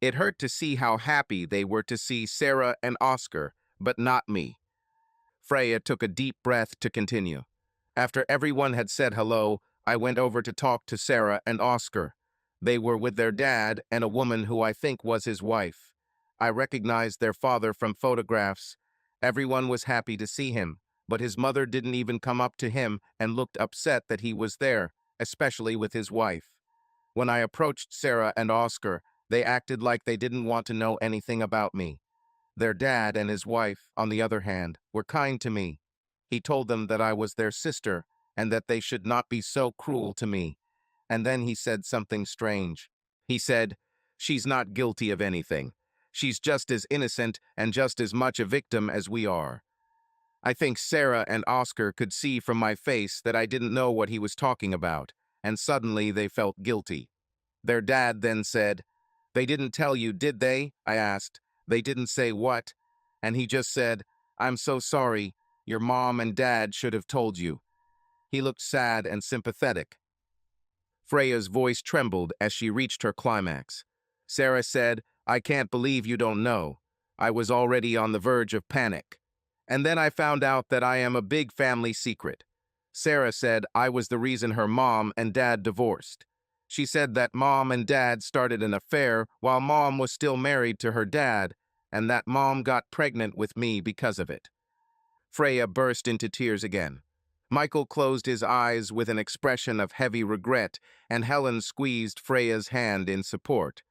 It hurt to see how happy they were to see Sarah and Oscar, but not me." Freya took a deep breath to continue. "After everyone had said hello, I went over to talk to Sarah and Oscar. They were with their dad and a woman who I think was his wife. I recognized their father from photographs. Everyone was happy to see him, but his mother didn't even come up to him and looked upset that he was there, especially with his wife. When I approached Sarah and Oscar, they acted like they didn't want to know anything about me. Their dad and his wife, on the other hand, were kind to me. He told them that I was their sister and that they should not be so cruel to me. And then he said something strange. He said, 'She's not guilty of anything. She's just as innocent and just as much a victim as we are.' I think Sarah and Oscar could see from my face that I didn't know what he was talking about, and suddenly they felt guilty. Their dad then said, 'They didn't tell you, did they?' I asked. 'They didn't say what?' And he just said, 'I'm so sorry. Your mom and dad should have told you.' He looked sad and sympathetic." Freya's voice trembled as she reached her climax. Sarah said, "I can't believe you don't know. I was already on the verge of panic. And then I found out that I am a big family secret." Sarah said I was the reason her mom and dad divorced. She said that Mom and Dad started an affair while Mom was still married to her dad, and that Mom got pregnant with me because of it. Freya burst into tears again. Michael closed his eyes with an expression of heavy regret, and Helen squeezed Freya's hand in support.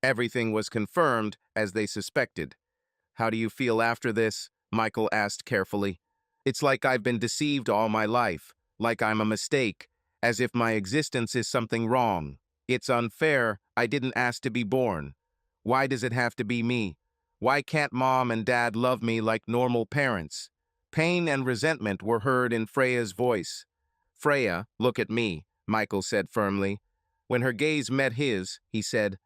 Everything was confirmed as they suspected. "How do you feel after this?" Michael asked carefully. "It's like I've been deceived all my life, like I'm a mistake, as if my existence is something wrong. It's unfair. I didn't ask to be born. Why does it have to be me? Why can't Mom and Dad love me like normal parents?" Pain and resentment were heard in Freya's voice. "Freya, look at me," Michael said firmly. When her gaze met his, he said,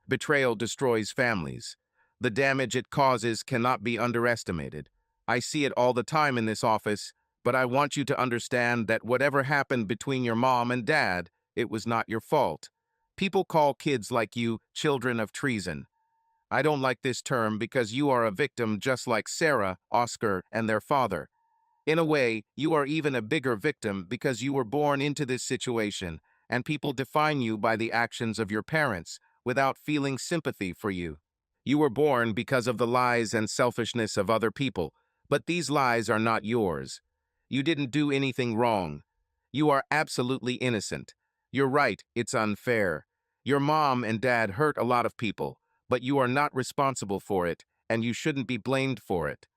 "Betrayal destroys families. The damage it causes cannot be underestimated. I see it all the time in this office, but I want you to understand that whatever happened between your mom and dad, it was not your fault. People call kids like you children of treason. I don't like this term because you are a victim just like Sarah, Oscar, and their father. In a way, you are even a bigger victim because you were born into this situation, and people define you by the actions of your parents without feeling sympathy for you. You were born because of the lies and selfishness of other people, but these lies are not yours. You didn't do anything wrong. You are absolutely innocent. You're right, it's unfair. Your mom and dad hurt a lot of people, but you are not responsible for it, and you shouldn't be blamed for it.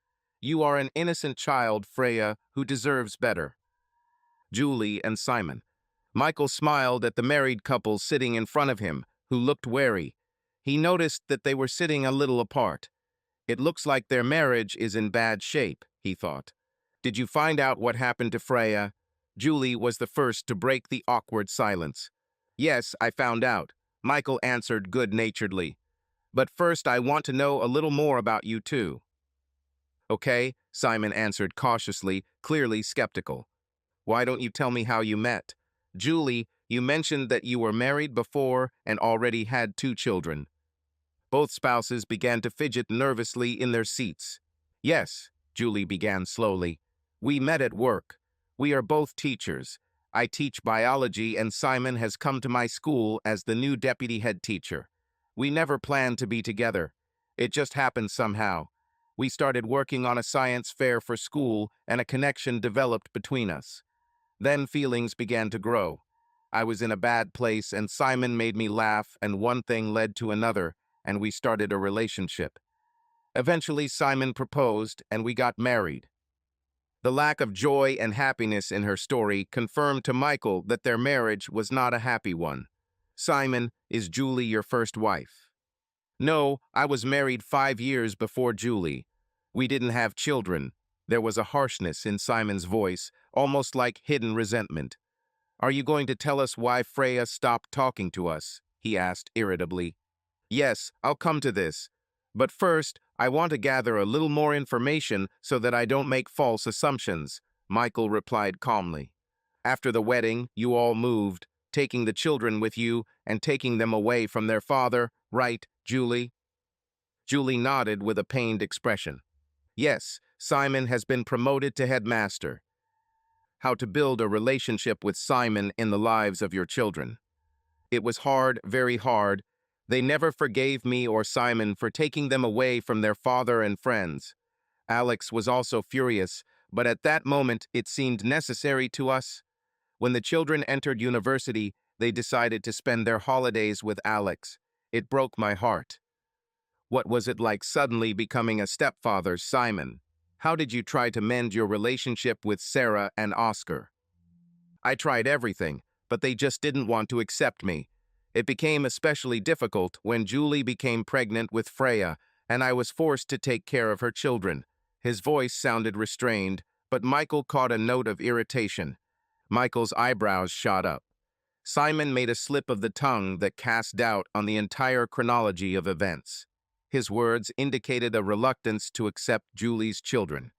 You are an innocent child, Freya, who deserves better. Julie and Simon. Michael smiled at the married couple sitting in front of him, who looked wary. He noticed that they were sitting a little apart. It looks like their marriage is in bad shape, he thought. Did you find out what happened to Freya? Julie was the first to break the awkward silence. Yes, I found out, Michael answered good-naturedly. But first I want to know a little more about you too. Okay, Simon answered cautiously, clearly skeptical. Why don't you tell me how you met? Julie, you mentioned that you were married before and already had 2 children. Both spouses began to fidget nervously in their seats. Yes, Julie began slowly. We met at work. We are both teachers. I teach biology and Simon has come to my school as the new deputy head teacher. We never planned to be together. It just happened somehow. We started working on a science fair for school and a connection developed between us. Then feelings began to grow. I was in a bad place and Simon made me laugh and one thing led to another and we started a relationship. Eventually Simon proposed and we got married. The lack of joy and happiness in her story confirmed to Michael that their marriage was not a happy one. Simon, is Julie your first wife? No, I was married 5 years before Julie. We didn't have children. There was a harshness in Simon's voice, almost like hidden resentment. Are you going to tell us why Freya stopped talking to us? He asked irritably. Yes, I'll come to this. But first, I want to gather a little more information so that I don't make false assumptions, Michael replied calmly. After the wedding, you all moved, taking the children with you and taking them away from their father, right, Julie? Julie nodded with a pained expression. Yes, Simon has been promoted to headmaster. How to build a relationship with Simon in the lives of your children. It was hard, very hard. They never forgave me or Simon for taking them away from their father and friends. Alex was also furious, but at that moment it seemed necessary to us. When the children entered university, they decided to spend their holidays with Alex. It broke my heart. What was it like suddenly becoming a stepfather, Simon? How did you try to mend your relationship with Sarah and Oscar? I tried everything, but they just didn't want to accept me. It became especially difficult when Julie became pregnant with Freya, and I was forced to take care of her children. His voice sounded restrained, but Michael caught a note of irritation. Michael's eyebrows shot up. Simon made a slip of the tongue that cast doubt on the entire chronology of events. His words indicated a reluctance to accept Julie's children.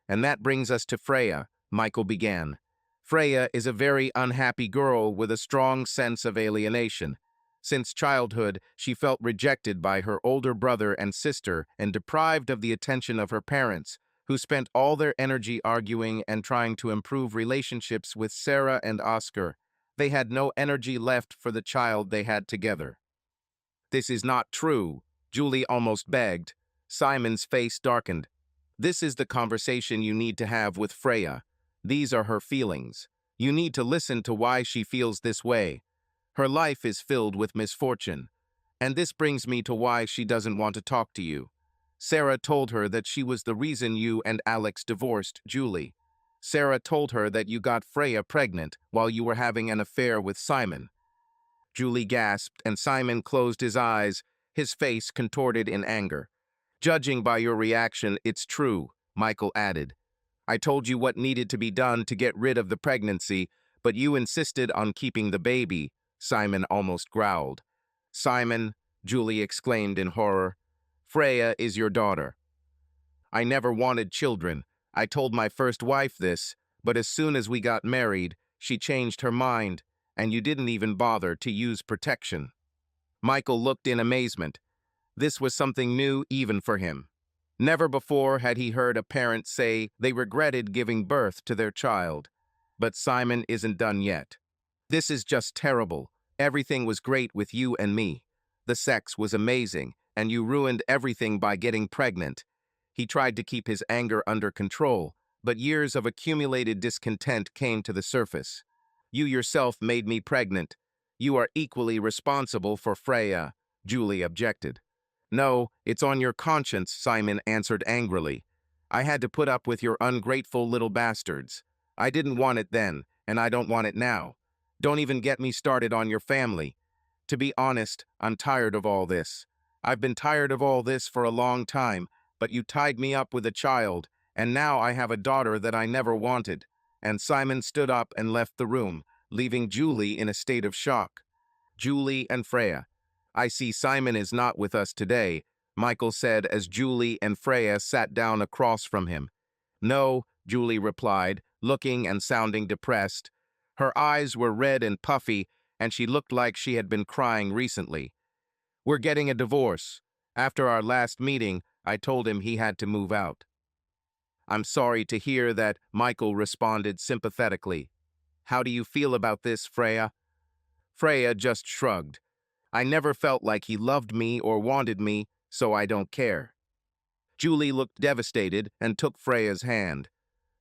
And that brings us to Freya, Michael began. Freya is a very unhappy girl with a strong sense of alienation. Since childhood, she felt rejected by her older brother and sister and deprived of the attention of her parents, who spent all their energy arguing and trying to improve relationships with Sarah and Oscar. They had no energy left for the child they had together. This is not true, Julie almost begged. Simon's face darkened. This is the conversation you need to have with Freya. These are her feelings. You need to listen to why she feels this way. Her life is filled with misfortune. And this brings me to why she doesn't want to talk to you. Sarah told her that she was the reason you and Alex divorced Julie. Sarah told her that you got Freya pregnant while you were having an affair with Simon. Julie gasped and Simon closed his eyes, his face contorted in anger. Judging by your reaction, it's true, Michael added. I told you what needed to be done to get rid of the pregnancy, but you insisted on keeping the baby, Simon almost growled. Simon, Julie exclaimed in horror. Freya is your daughter. I never wanted children. I told my first wife this, but as soon as we got married, she changed her mind, and you didn't even bother to use protection. Michael looked in amazement. This was something new even for him. Never before had he heard a parent say they regretted giving birth to their child. But Simon isn't done yet. This is just terrible. Everything was great with you and me. The sex was amazing, and you ruined everything by getting pregnant. He tried to keep his anger under control, but years of accumulated discontent came to the surface. You yourself made me pregnant. You are equally responsible for Freya, Julie objected. No, it's on your conscience, Simon answered angrily. I had to put up with your ungrateful little bastards. I didn't want it then, and I don't want it now. Don't even get me started on your family. To be honest, I'm tired of all this. I've been tired of all this for a long time, but you tied me up with a child, and now I have a daughter that I never wanted." And Simon stood up and left the room, leaving Julie in a state of shock. Julie and Freya. "I see Simon is not with us today," Michael said as Julie and Freya sat down across from him. "No," Julie replied, looking and sounding depressed. Her eyes were red and puffy, and she looked like she had been crying recently. "We're getting a divorce. After our last meeting, I told him he had to move out." "I'm sorry to hear that," Michael responded sympathetically. "How do you feel about this, Freya?" Freya just shrugged. "I never felt like he loved me or wanted me, so I don't care." Julie looked devastated and took Freya's hand.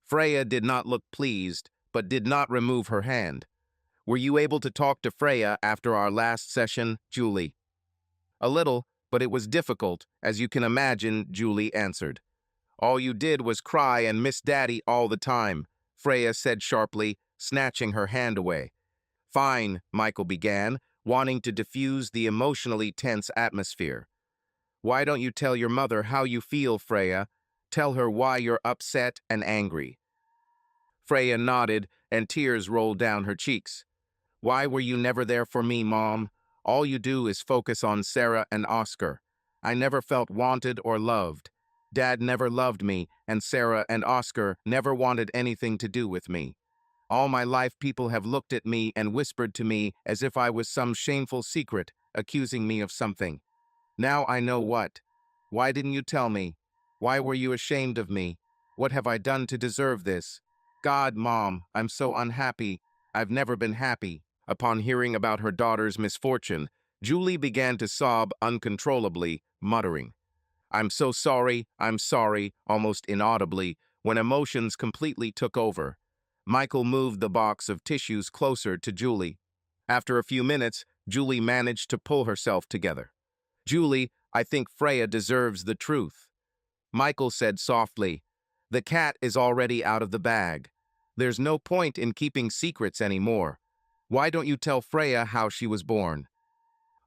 Freya did not look pleased, but did not remove her hand. "Were you able to talk to Freya after our last session, Julie?" "A little, but it was difficult, as you can imagine," Julie answered. "All you did was cry and miss Daddy all the time," Freya said sharply, snatching her hand away. "Fine," Michael began, wanting to diffuse the emotionally tense atmosphere. "Why don't you tell your mother how you feel, Freya? Tell her why you're upset and angry." Freya nodded, and tears rolled down her cheeks. "Why were you never there for me, Mom? All you do is focus on Sarah and Oscar. I never felt wanted or loved. Dad never loved me, and Sarah and Oscar never wanted anything to do with me. All my life people have looked at me and whispered to me as if I was some shameful secret, accusing me of something. Now I know what. Why didn't you tell me? Why were you ashamed of me? What have I done to deserve this? God, Mom, I'm so unhappy. I've never been happy." Upon hearing about her daughter's misfortune, Julie began to sob uncontrollably, muttering, I'm sorry," almost inaudibly, when emotions completely took over. Michael moved the box of tissues closer to Julie. After a few minutes, Julie managed to pull herself together. "Julie, I think Freya deserves the truth." Michael said softly, "The cat is already out of the bag. There's no point in keeping secrets anymore. Why don't you tell Freya how she was born?"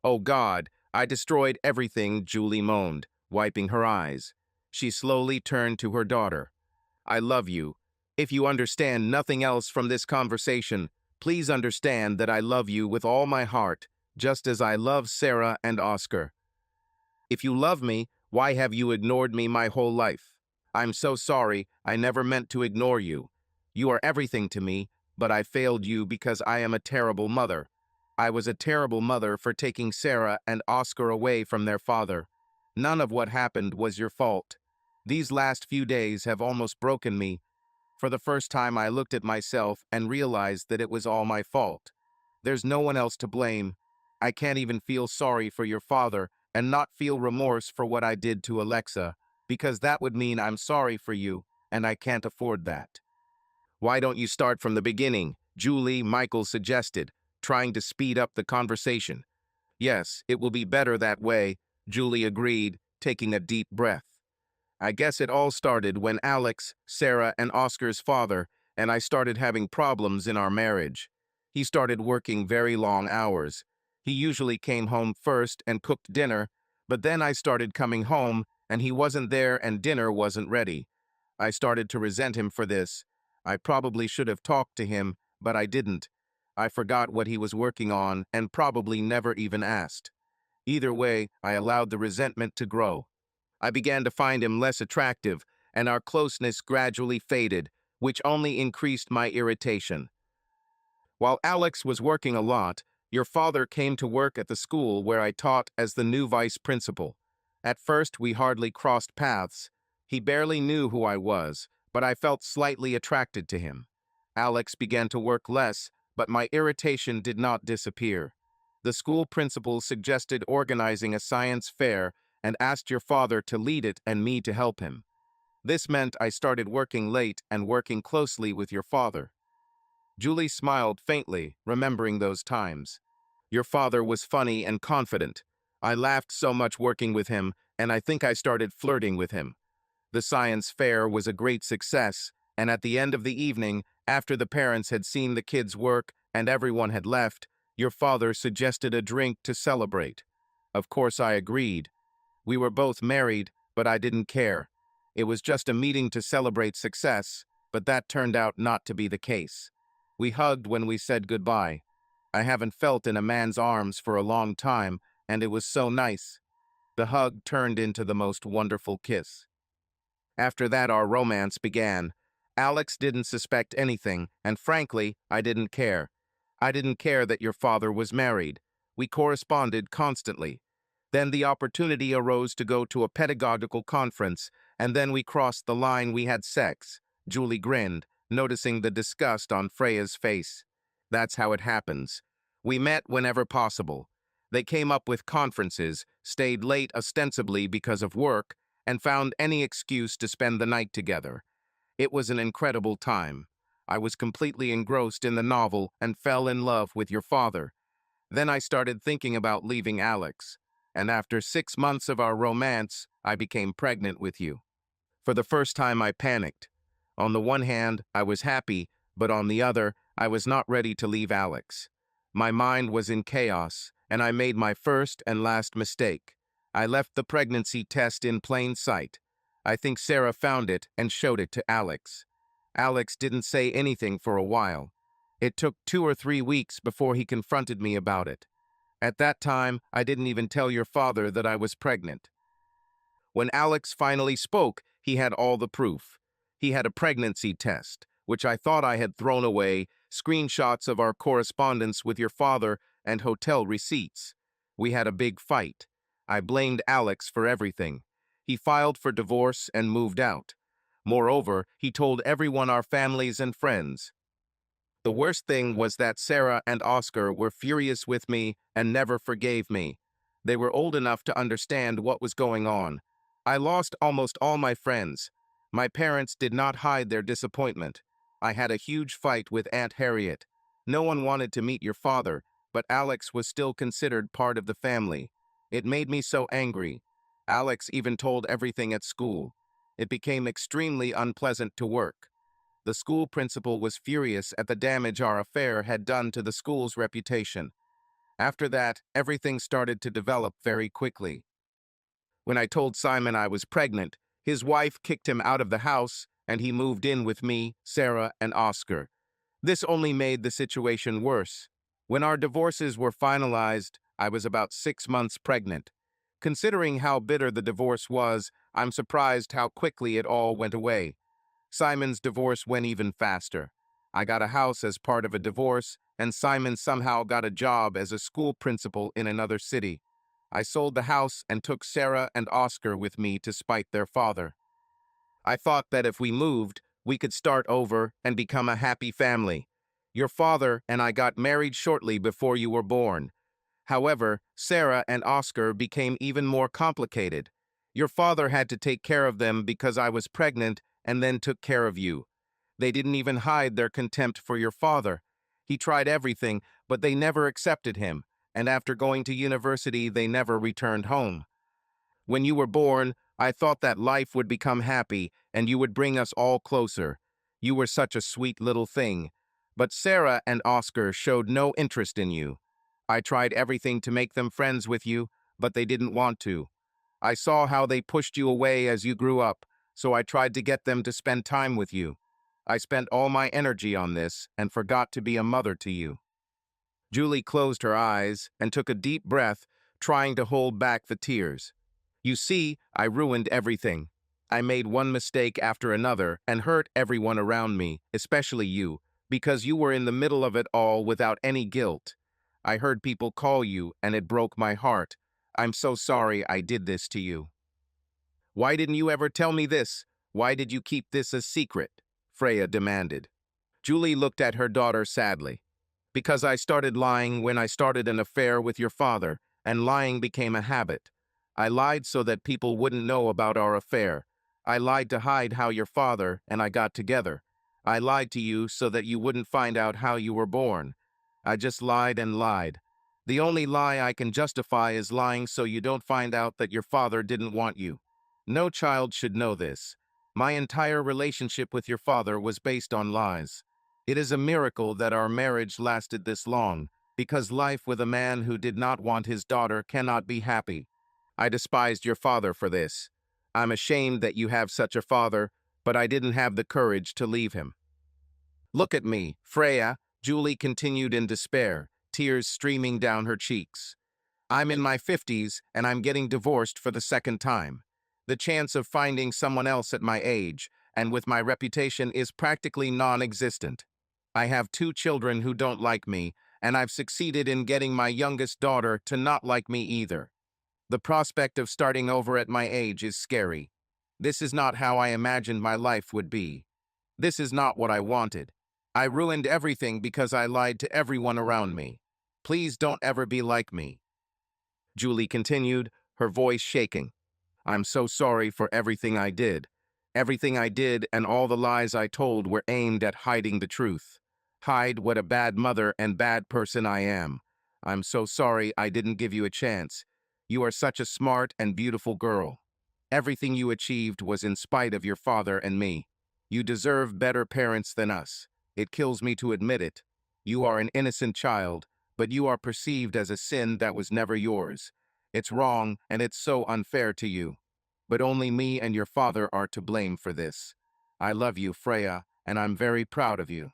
"Oh God, I destroyed everything," Julie moaned, wiping her eyes. She slowly turned to her daughter. "I love you. If you understand nothing else from this conversation, please understand that I love you with all my heart, just as I love Sarah and Oscar. If you love me, why have you ignored me my whole life? I'm so sorry, I never meant to ignore you. You are everything to me, but I failed you because I am a terrible mother. I was a terrible mother for taking Sarah and Oscar away from their father. None of what happened was your fault. These last few days have almost broken me. For the first time, I looked at myself and realized that it was all my fault. There's no one else to blame. I can't even feel sorry for your father and not feel remorse for what I did to Alexa, because that would mean I'm sorry for you, and I can't afford that." "Why don't you start from the beginning?" Julie, Michael suggested, trying to speed up the conversation. "Yes, it will be better that way," Julie agreed, taking a deep breath. "I guess it all started when Alex, Sarah, and Oscar's father and I started having problems in our marriage. He started working very long hours. He usually came home first and cooked dinner, but then I started coming home and he wasn't there and dinner wasn't ready. I started to resent him for this. I probably should have talked to him, but I didn't. I forgot what he was working on and probably never even asked. Either way, I allowed the resentment to grow. I began to find him less attractive, and our closeness gradually faded, which only increased my irritation. While Alex was working a lot, your father came to work at the school where I taught as the new vice principal. At first, we hardly crossed paths. He barely knew who I was, but I felt slightly attracted to him. Alex began to work less, but my irritation did not disappear. The school principal suggested organizing a science fair and asked your father to lead it and me to help him. This meant I started working late and working closely with your father. Julie smiled faintly, remembering those times. Your father was funny and confident. I laughed so much working with him, and I think I started flirting with him. The science fair was a great success, and at the end of the evening, after the parents had seen the kids' work and everyone had left, your father suggested a drink to celebrate. Of course, I agreed. We were both married, but I didn't care. It was just a meeting to celebrate success, but that turned out not to be the case. We hugged when we said goodbye. I haven't felt in a man's arms for a long time, and it was so nice. The hug turned into the most wonderful kiss. After that, our romance began. Alex didn't suspect anything, and frankly, I didn't care. I didn't care that your father was married. We corresponded constantly. Then the opportunity arose to go to a pedagogical conference, and then we crossed the line. We had sex. Julie grinned, noticing the disgust on Freya's face. That's how it happens. We met whenever possible. They came up with conferences, stayed late ostensibly because of work, and found any excuse to spend the night together. It was an incredible time. I was completely engrossed in the novel and fell in love with your father. Then I started thinking about leaving Alex, and after 6 months of our romance, I became pregnant with you. For the first time, I panicked. On the one hand, I was happy, but on the other, I was not ready to leave Alex. My mind was in chaos, and I made my first and last mistake. I left the pregnancy test in plain sight. I think Sarah found it and showed it to Alex. Alex didn't say anything for a while. It took 2 or 3 weeks before he confronted me about it. At that time, I didn't even tell your father that I was pregnant. When Alex finally spoke, he had all the proof. He had a pregnancy test, which I thought I had thrown away, screenshots of our correspondence with your father, and hotel receipts. We had a big fight. I blamed Alex for everything. He filed for divorce and moved out. Moreover, he told everyone, our families and friends. The worst thing was that Sarah and Oscar were furious with me and never forgave me. They were old enough to understand what was going on. I lost almost all my friends. My parents did not hide their disappointment. I had a huge fight with Aunt Harriet. No one wanted to meet your father, but Alex was still considered part of the family. It made me so angry. Alex even told everything at school. It became extremely unpleasant to work. The school principal was furious at the damage our affair had done to the school's reputation. After that, everything started to develop very quickly. When I told Simon I was pregnant, his wife kicked him out of the house, and he moved in with me, Sarah, and Oscar. This only made the situation worse. When our divorces were finalized, I was about 6 months pregnant. Considering how bitter the divorce was, I'm surprised how quickly it all went away. Simon's divorce went even faster. I got a house as part of a divorce, and Simon somehow got a job as a school principal in another city. I sold the house and took Sarah and Oscar with me to spite their father. I thought that if we moved, we could start over and become a happy family. Your father and I got married shortly before you were born. However, Sarah and Oscar became even more complicated. Your father had to take care of them because I was pregnant and then took care of you. They didn't even hide their contempt for your father. He tried everything, but they never accepted him, and after going to university, they never returned home. When you were born, I thought that life would become happy and you would bring us all closer. You were such a sweet little thing. But Sarah and Oscar showed no interest in you. I tried everything to make them friends with you, but they didn't want to. I saw how they pushed you away as you grew up, so I tried to get them to spend time with you. I spent all my energy on this and forgot to be a mother to you. Julie closed her eyes and took a deep breath, trying to hold back the tears. You see, I ruined everything. I made one mistake after another and hurt everyone around me, especially you, because you were in the middle of it all without any guilt. I heard people call you, and it broke my heart. I'm so sorry I did this to you. Why didn't you ever tell me this? Why did you keep this a secret? Freya demanded. Julie looked at her daughter sadly. Because I started lying when I started an affair with your father, and lying became a habit. I lied so that people wouldn't know about our affair. I lied to hide how your father and I got together. I lied to you so that you wouldn't find out how you were born. I just lied and lied. The only lie I can justify is lying so you don't find out that your father didn't want you. No child should know this. My entire relationship with your father was based on lies. It is a miracle that our marriage lasted this long, because life with a man who did not want his daughter cannot be happy. I despised your father for this. I'm ashamed that you have such a father, but I didn't have the courage to leave him. Look at me, Freya, Julie continued in despair, tears streaming down her cheeks. I'm in my 50s and I'm getting divorced for the second time. The chance of finding someone else at my age and with my reputation is practically non-existent. I have 2 children who don't like me, and I've succeeded in getting my youngest daughter to not like me either. The prospect of starting over at my age is scary. This is not how I imagined my life would be. This is not what I wanted. I ruined everything because I lied to everyone around me. Please don't ever be like me. Julie continued, her voice shaking. I'm so sorry for everything I did. Everything I did and all the lies I told were aimed at hiding the truth. Hide what a bad mother and bad person I am. I'm so sorry I didn't give you a chance. You are such a smart and beautiful girl. Everything you achieved was in spite of your father and me. You deserve better parents than us. It kills me to admit it. You are an innocent child, but you are perceived as a sin that was never yours. It's wrong, and it's so unfair to you. But only me and your father are to blame for this. I love you, Freya, and I'm very proud of you.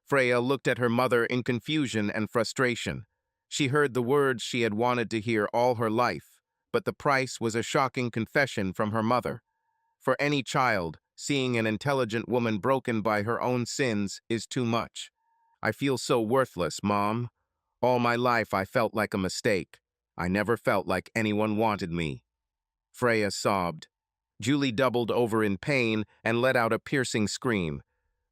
Freya looked at her mother in confusion and frustration. She heard the words she had wanted to hear all her life, but the price was a shocking confession from her mother. For any child, seeing an intelligent woman broken by her own sins is too much. I feel so worthless, Mom. All my life I felt like a mistake. I never felt like anyone wanted me. Freya sobbed. Julie doubled over in pain and let out a piercing scream.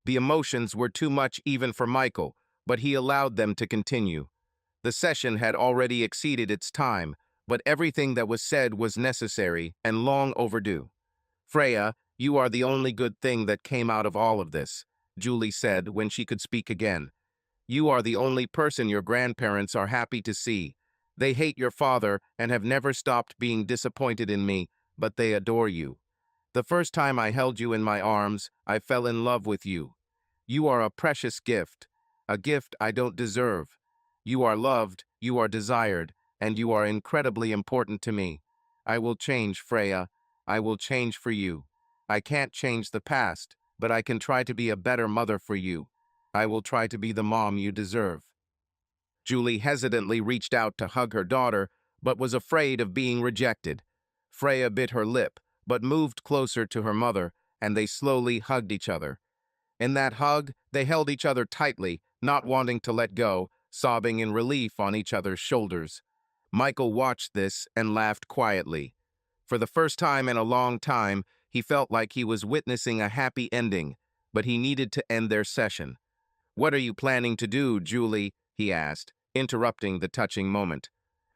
The emotions were too much even for Michael, but he allowed them to continue. The session had already exceeded its time, but everything that was said was necessary and long overdue. Freya, you are the only good thing that came out of all of this, Julie said when she could speak again. You are the only person your grandparents are happy to see. They hate your father and have never stopped being disappointed in me, but they adore you. The first time I held you in my arms, I fell in love with you. You are a precious gift, a gift I don't deserve. You are loved, you are desired, and you are incredibly important to me. I will change, Freya. I will change for you. I can't change the past, but I can try to be a better mother for you. I will try to be the mom you deserve. Julie hesitantly reached out to hug her daughter, but was afraid of being rejected. Freya bit her lip, but moved closer to her mother, and they slowly hugged each other. In that hug, they held each other tightly, not wanting to let go, sobbing in relief on each other's shoulders. Michael watched this and laughed quietly. For the first time in a long time, he felt like he was witnessing a happy ending, but he needed to end their session. What are you planning to do, Julie? He asked, interrupting the touching moment.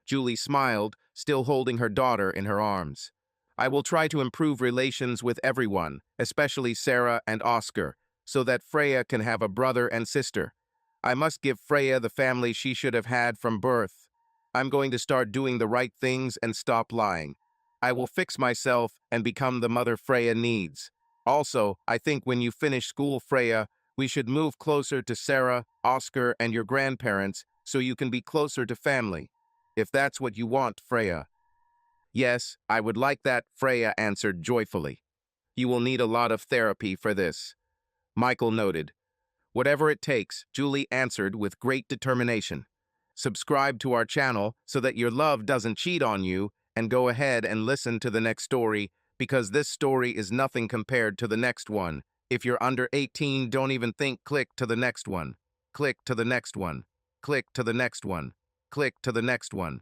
Julie smiled, still holding her daughter in her arms. I will try to improve relations with everyone, especially Sarah and Oscar, so that Freya can have a brother and sister. I must give Freya the family she should have had from birth. I'm going to start doing the right things and stop lying. I will fix myself and become the mother Freya needs. Also, I think when you finish school, Freya, we should move closer to Sarah, Oscar, and your grandparents so you can be closer to family. If that's what you want, Freya. Yes, I would like that, Freya answered joyfully. You will need a lot of therapy for this. Michael noted. Whatever it takes, Julie answered with great determination. Subscribe to our channel so that your love doesn't cheat on you, and go ahead and listen to the next story, because this story is nothing compared to the next one. If you're under 18, don't even think, click to the next one. Click to the next one. Click to the next one. Click to the next one.